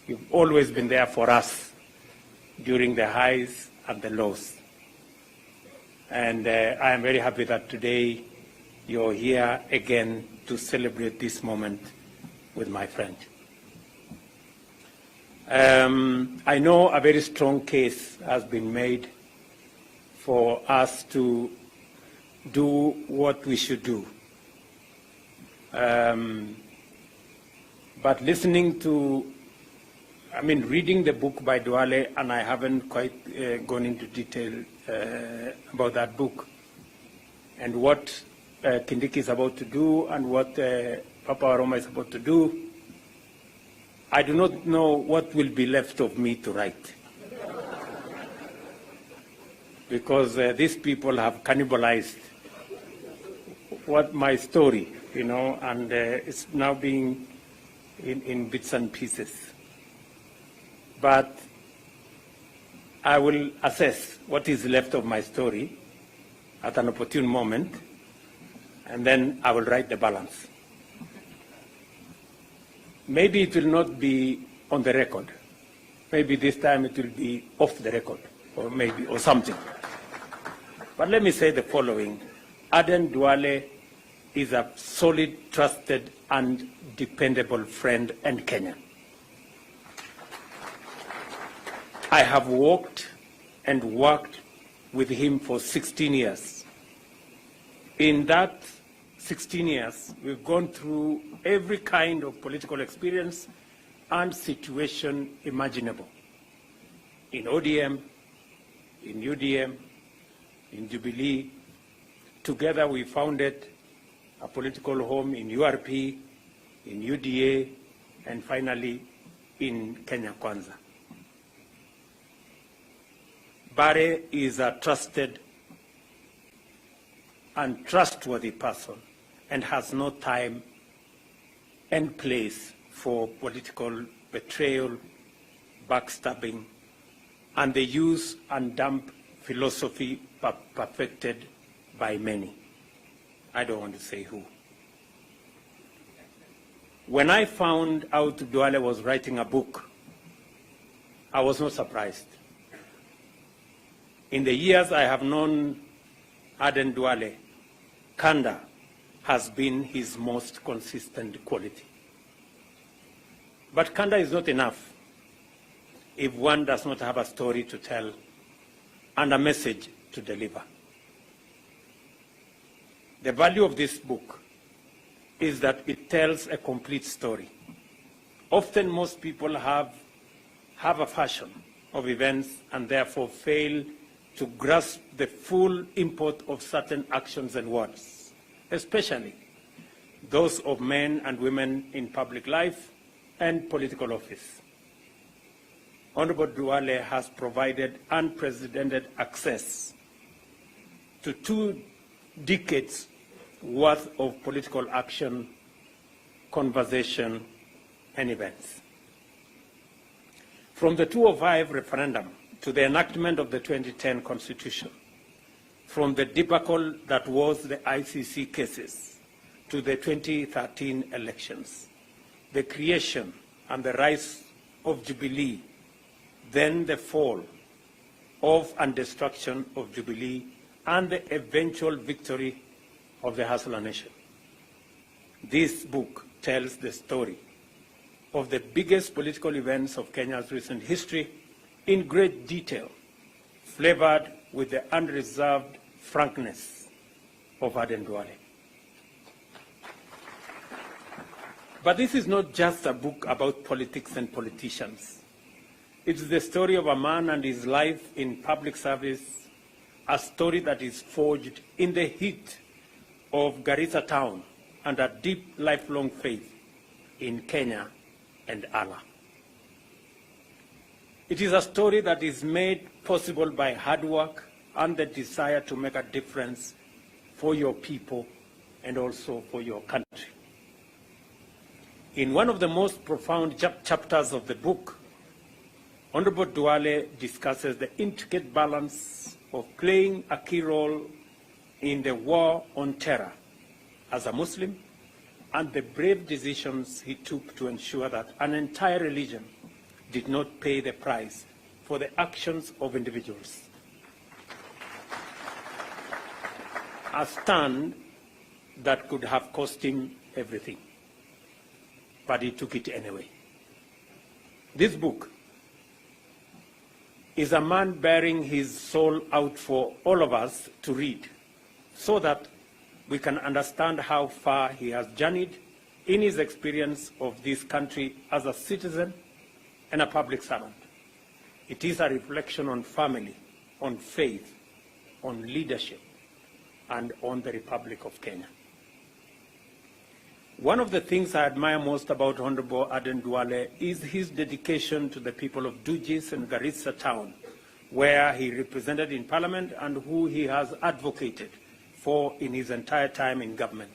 You've always been there for us during the highs and the lows. And I am very happy that today you're here again to celebrate this moment with my friend. I know a very strong case has been made for us to do what we should do. But listening to, reading the book by Duale, and I haven't quite gone into detail about that book, and what Kindiki is about to do, and what Papa Aroma is about to do, I do not know what will be left of me to write. Because these people have cannibalized my story, and it's now being in bits and pieces. but I will assess what is left of my story at an opportune moment, and then I will write the balance. Maybe it will not be on the record. Maybe this time it will be off the record, or something. But let me say the following. Aden Duale is a solid, trusted, and dependable friend and Kenyan. I have walked and worked with him for 16 years. In that 16 years, we've gone through every kind of political experience and situation imaginable. In ODM, in UDM, in Jubilee. Together we founded a political home in URP, in UDA, and finally in Kenya Kwanza. Bare is a trusted and trustworthy person and has no time and place for political betrayal, backstabbing, and the use and dump philosophy perfected by many. I don't want to say who. When I found out Duale was writing a book, I was not surprised. In the years I have known Aden Duale, candor has been his most consistent quality. But candor is not enough if one does not have a story to tell and a message to deliver. The value of this book is that it tells a complete story. Often most people have a version of events and therefore fail to grasp the full import of certain actions and words, especially those of men and women in public life and political office. Honorable Duale has provided unprecedented access to 2 decades worth of political action, conversation, and events. From the 2005 referendum to the enactment of the 2010 Constitution, from the debacle that was the ICC cases to the 2013 elections, the creation and the rise of Jubilee, then the fall of and destruction of Jubilee, and the eventual victory of the Hustler Nation. This book tells the story of the biggest political events of Kenya's recent history in great detail, flavored with the unreserved frankness of Aden Duale. But this is not just a book about politics and politicians. It's the story of a man and his life in public service, a story that is forged in the heat of Garissa town and a deep lifelong faith in Kenya and Allah. It is a story that is made possible by hard work and the desire to make a difference for your people and also for your country. In one of the most profound chapters of the book, Honorable Duale discusses the intricate balance of playing a key role in the war on terror as a Muslim and the brave decisions he took to ensure that an entire religion did not pay the price for the actions of individuals. A stand that could have cost him everything, but he took it anyway. This book is a man bearing his soul out for all of us to read, so that we can understand how far he has journeyed in his experience of this country as a citizen and a public servant. It is a reflection on family, on faith, on leadership, and on the Republic of Kenya. One of the things I admire most about Honorable Aden Duale is his dedication to the people of Duale'S and Garissa town, where he represented in Parliament and who he has advocated for in his entire time in government.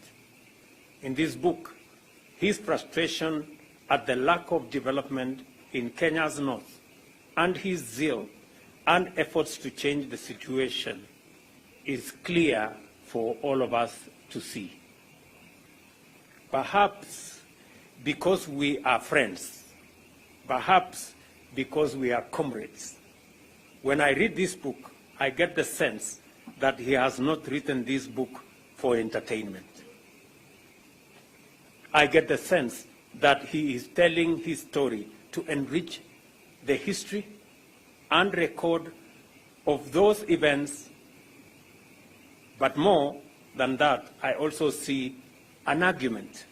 In this book, his frustration at the lack of development in Kenya's north and his zeal and efforts to change the situation is clear for all of us to see. Perhaps because we are friends, perhaps because we are comrades. When I read this book, I get the sense that he has not written this book for entertainment. I get the sense that he is telling his story to enrich the history and record of those events. But more than that, I also see an argument,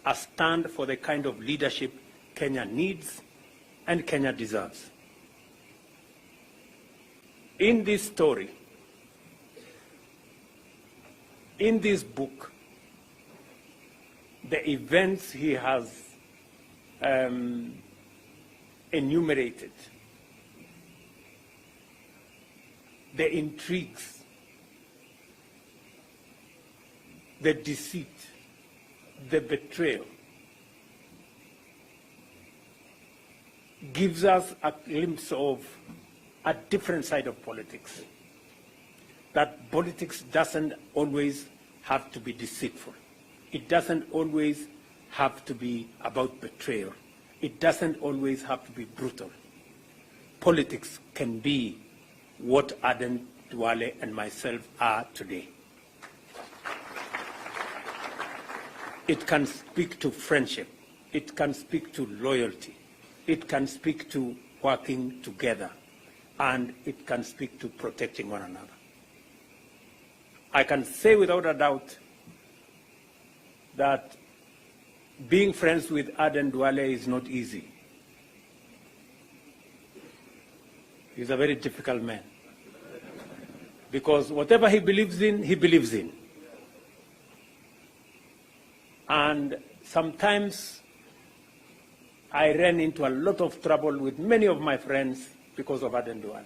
a stand for the kind of leadership Kenya needs and Kenya deserves. In this story, in this book, the events he has enumerated, the intrigues, the deceit, the betrayal, gives us a glimpse of a different side of politics. That politics doesn't always have to be deceitful. It doesn't always have to be about betrayal. It doesn't always have to be brutal. Politics can be what Aden Duale and myself are today. It can speak to friendship. It can speak to loyalty. It can speak to working together. And it can speak to protecting one another. I can say without a doubt that being friends with Aden Duale is not easy. He's a very difficult man. Because whatever he believes in, he believes in. And sometimes I ran into a lot of trouble with many of my friends because of Aden Duale.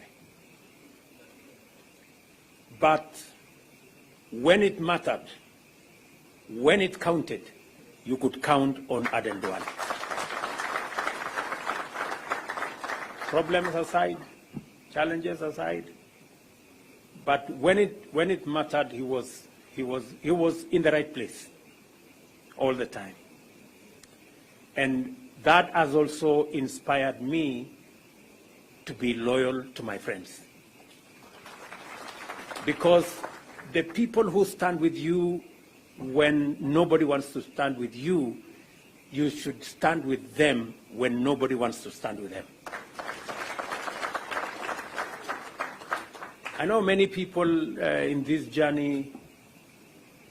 But when it mattered, when it counted, you could count on Aden Duale. Problems aside, challenges aside, but when it mattered, he was in the right place all the time. And that has also inspired me to be loyal to my friends. Because the people who stand with you when nobody wants to stand with you, you should stand with them when nobody wants to stand with them. I know many people in this journey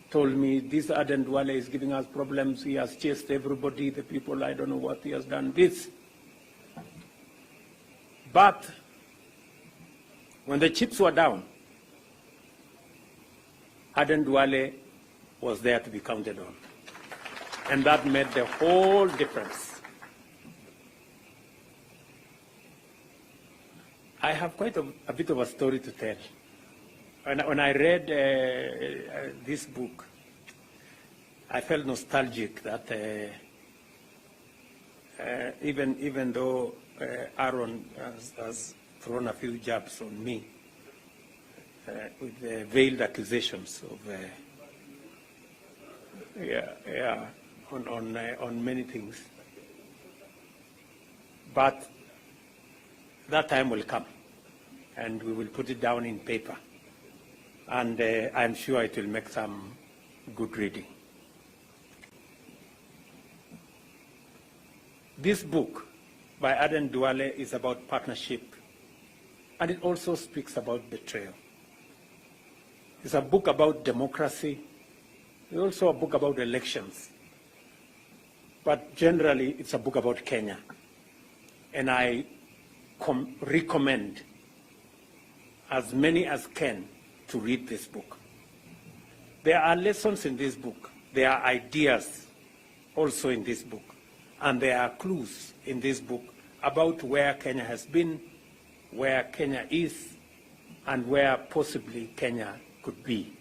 told me, this Aden Duale is giving us problems. He has chased everybody, the people, I don't know what he has done, this. But when the chips were down, Aden Duale was there to be counted on. And that made the whole difference. I have quite a bit of a story to tell. When I read this book, I felt nostalgic that even though Aaron has thrown a few jabs on me with veiled accusations of on many things, but that time will come, and we will put it down in paper, and I'm sure it will make some good reading. This book by Aden Duale is about partnership, and it also speaks about betrayal. It's a book about democracy. It's also a book about elections. But generally, it's a book about Kenya. And I recommend as many as can to read this book. There are lessons in this book. There are ideas also in this book. And there are clues in this book about where Kenya has been, where Kenya is, and where possibly Kenya could be.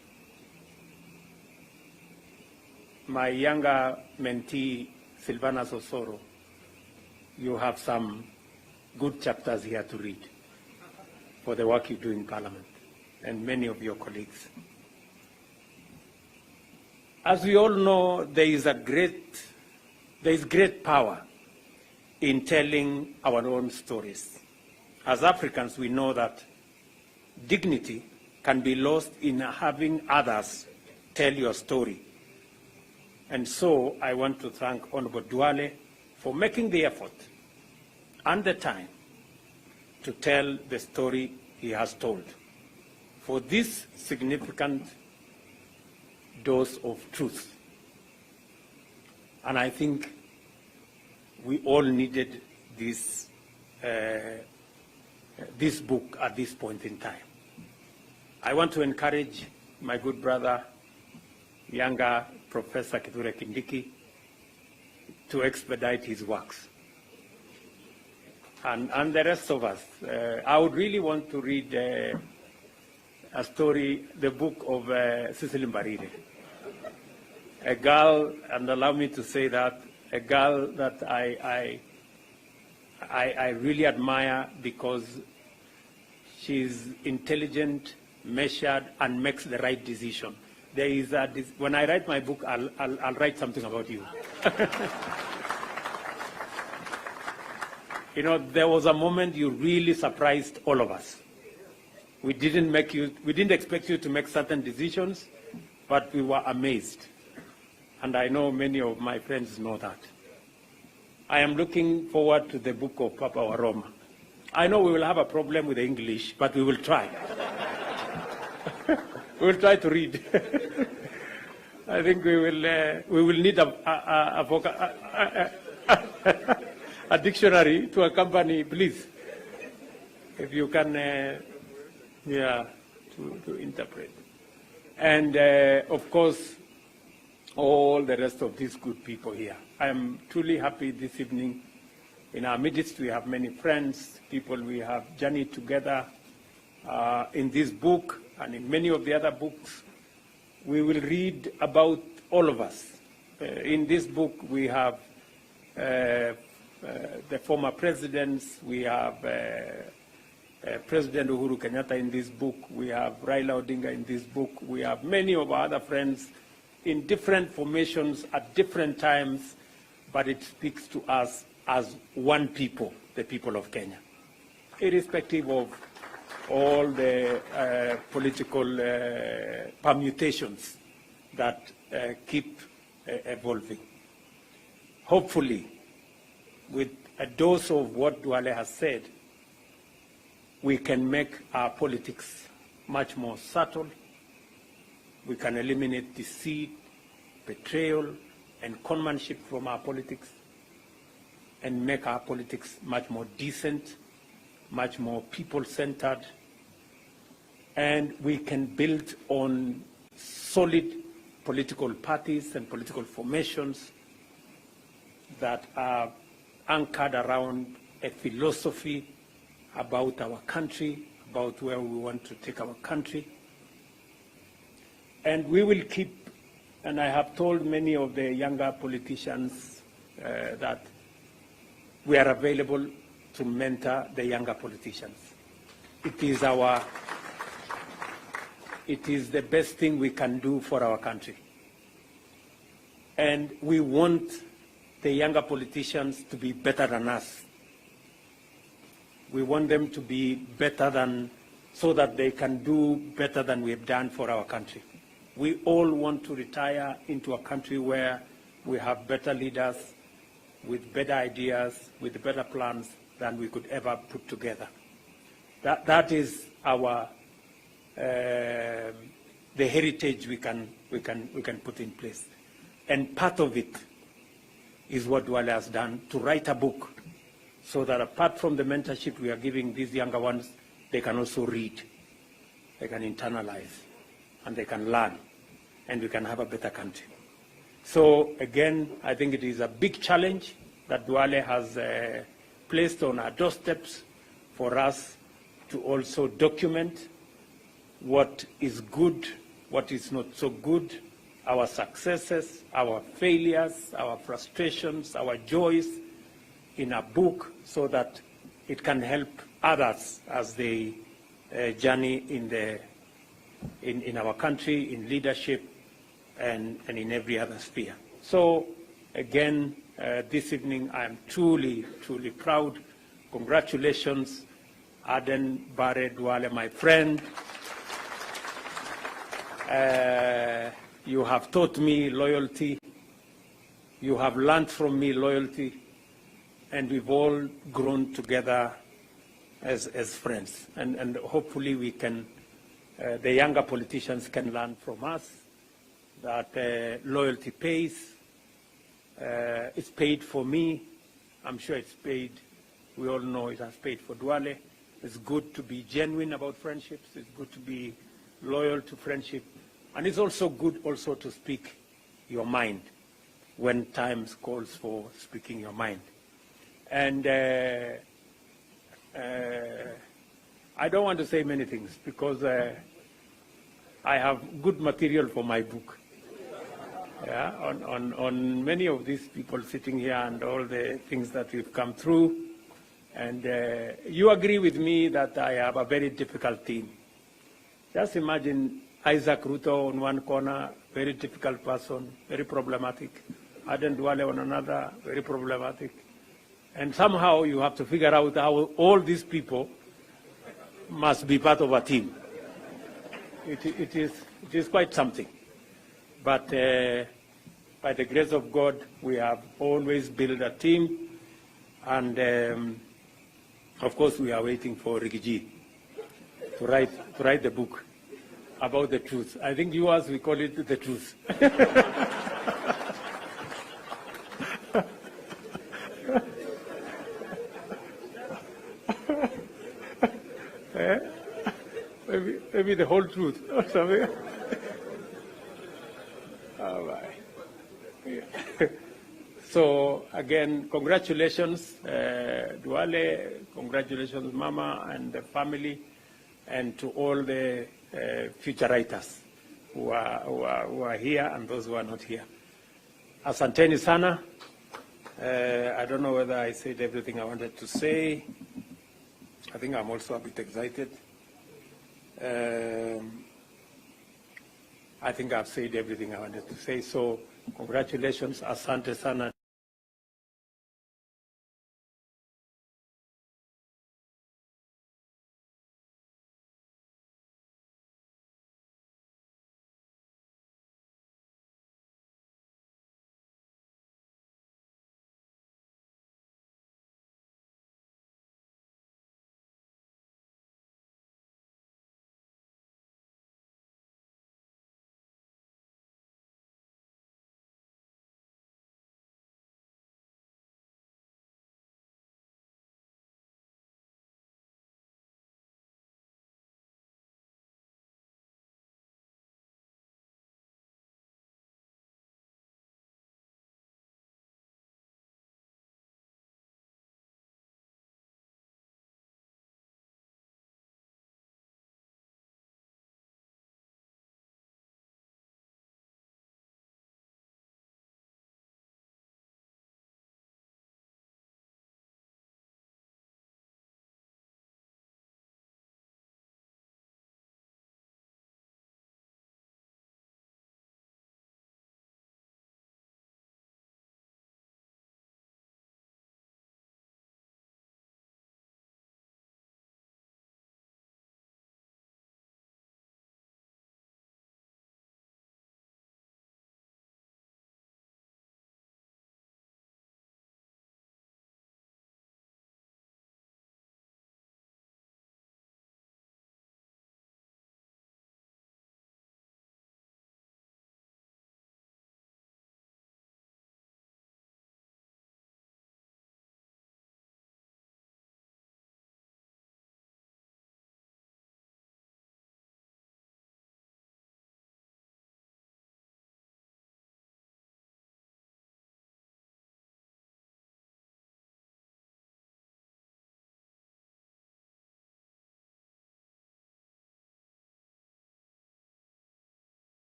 My younger mentee, Silvana Sosoro, you have some good chapters here to read for the work you do in Parliament and many of your colleagues. As we all know, there is great power in telling our own stories. As Africans, we know that dignity can be lost in having others tell your story. And so I want to thank Honorable Duale for making the effort and the time to tell the story he has told, for this significant dose of truth. And I think we all needed this, this book at this point in time. I want to encourage my good brother, younger Professor Kithure Kindiki, to expedite his works. And the rest of us. I would really want to read a story, the book of Cecily Mbarire, a girl, and allow me to say that, a girl that I really admire because she's intelligent, measured, and makes the right decision. There is when I write my book, I'll write something about you. You know, there was a moment you really surprised all of us. We didn't expect you to make certain decisions, but we were amazed. And I know many of my friends know that. I am looking forward to the book of Papa Waroma. I know we will have a problem with the English, but we will try. We will try to read. I think we will need a dictionary to accompany, please, if you can, to interpret. And of course, all the rest of these good people here. I am truly happy this evening. In our midst, we have many friends, people we have journeyed together in this book and in many of the other books. We will read about all of us. In this book, we have the former presidents, we have President Uhuru Kenyatta in this book, we have Raila Odinga in this book, we have many of our other friends in different formations at different times, but it speaks to us as one people, the people of Kenya, irrespective of all the political permutations that keep evolving. Hopefully, with a dose of what Duale has said, we can make our politics much more subtle. We can eliminate deceit, betrayal, and conmanship from our politics and make our politics much more decent, much more people-centered, and we can build on solid political parties and political formations that are anchored around a philosophy about our country, about where we want to take our country. And we will keep, and I have told many of the younger politicians that we are available to mentor the younger politicians. It is the best thing we can do for our country. And we want the younger politicians to be better than us. We want them to be better than, so that they can do better than we have done for our country. We all want to retire into a country where we have better leaders with better ideas, with better plans than we could ever put together. That is our the heritage we can put in place. And part of it is what Duale has done, to write a book so that apart from the mentorship we are giving these younger ones, they can also read, they can internalize, and they can learn, and we can have a better country. So again, I think it is a big challenge that Duale has placed on our doorsteps for us to also document what is good, what is not so good, our successes, our failures, our frustrations, our joys in a book, so that it can help others as they journey in our country, in leadership, and in every other sphere. So again, this evening, I'm truly, truly proud. Congratulations, Aden Bare Duale, my friend. You have taught me loyalty. You have learned from me loyalty. And we've all grown together as friends. And hopefully we can, the younger politicians can learn from us that loyalty pays. It's paid for me. I'm sure it's paid. We all know it has paid for Duale. It's good to be genuine about friendships. It's good to be loyal to friendship. And it's also good also to speak your mind when times calls for speaking your mind. And I don't want to say many things because I have good material for my book. Yeah, on many of these people sitting here and all the things that we've come through. And you agree with me that I have a very difficult team. Just imagine Isaac Ruto on one corner, very difficult person, very problematic. Aden Duale on another, very problematic. And somehow you have to figure out how all these people must be part of a team. It is quite something. But by the grace of God, we have always built a team. And of course, we are waiting for Rigiji to write the book about the truth. I think yours, we call it the truth. Maybe the whole truth or something. All right. Yeah. So again, congratulations, Duale. Congratulations, Mama and the family, and to all the future writers who are here and those who are not here. Asanteni sana. I don't know whether I said everything I wanted to say. I think I'm also a bit excited. I think I've said everything I wanted to say. So congratulations, asante sana.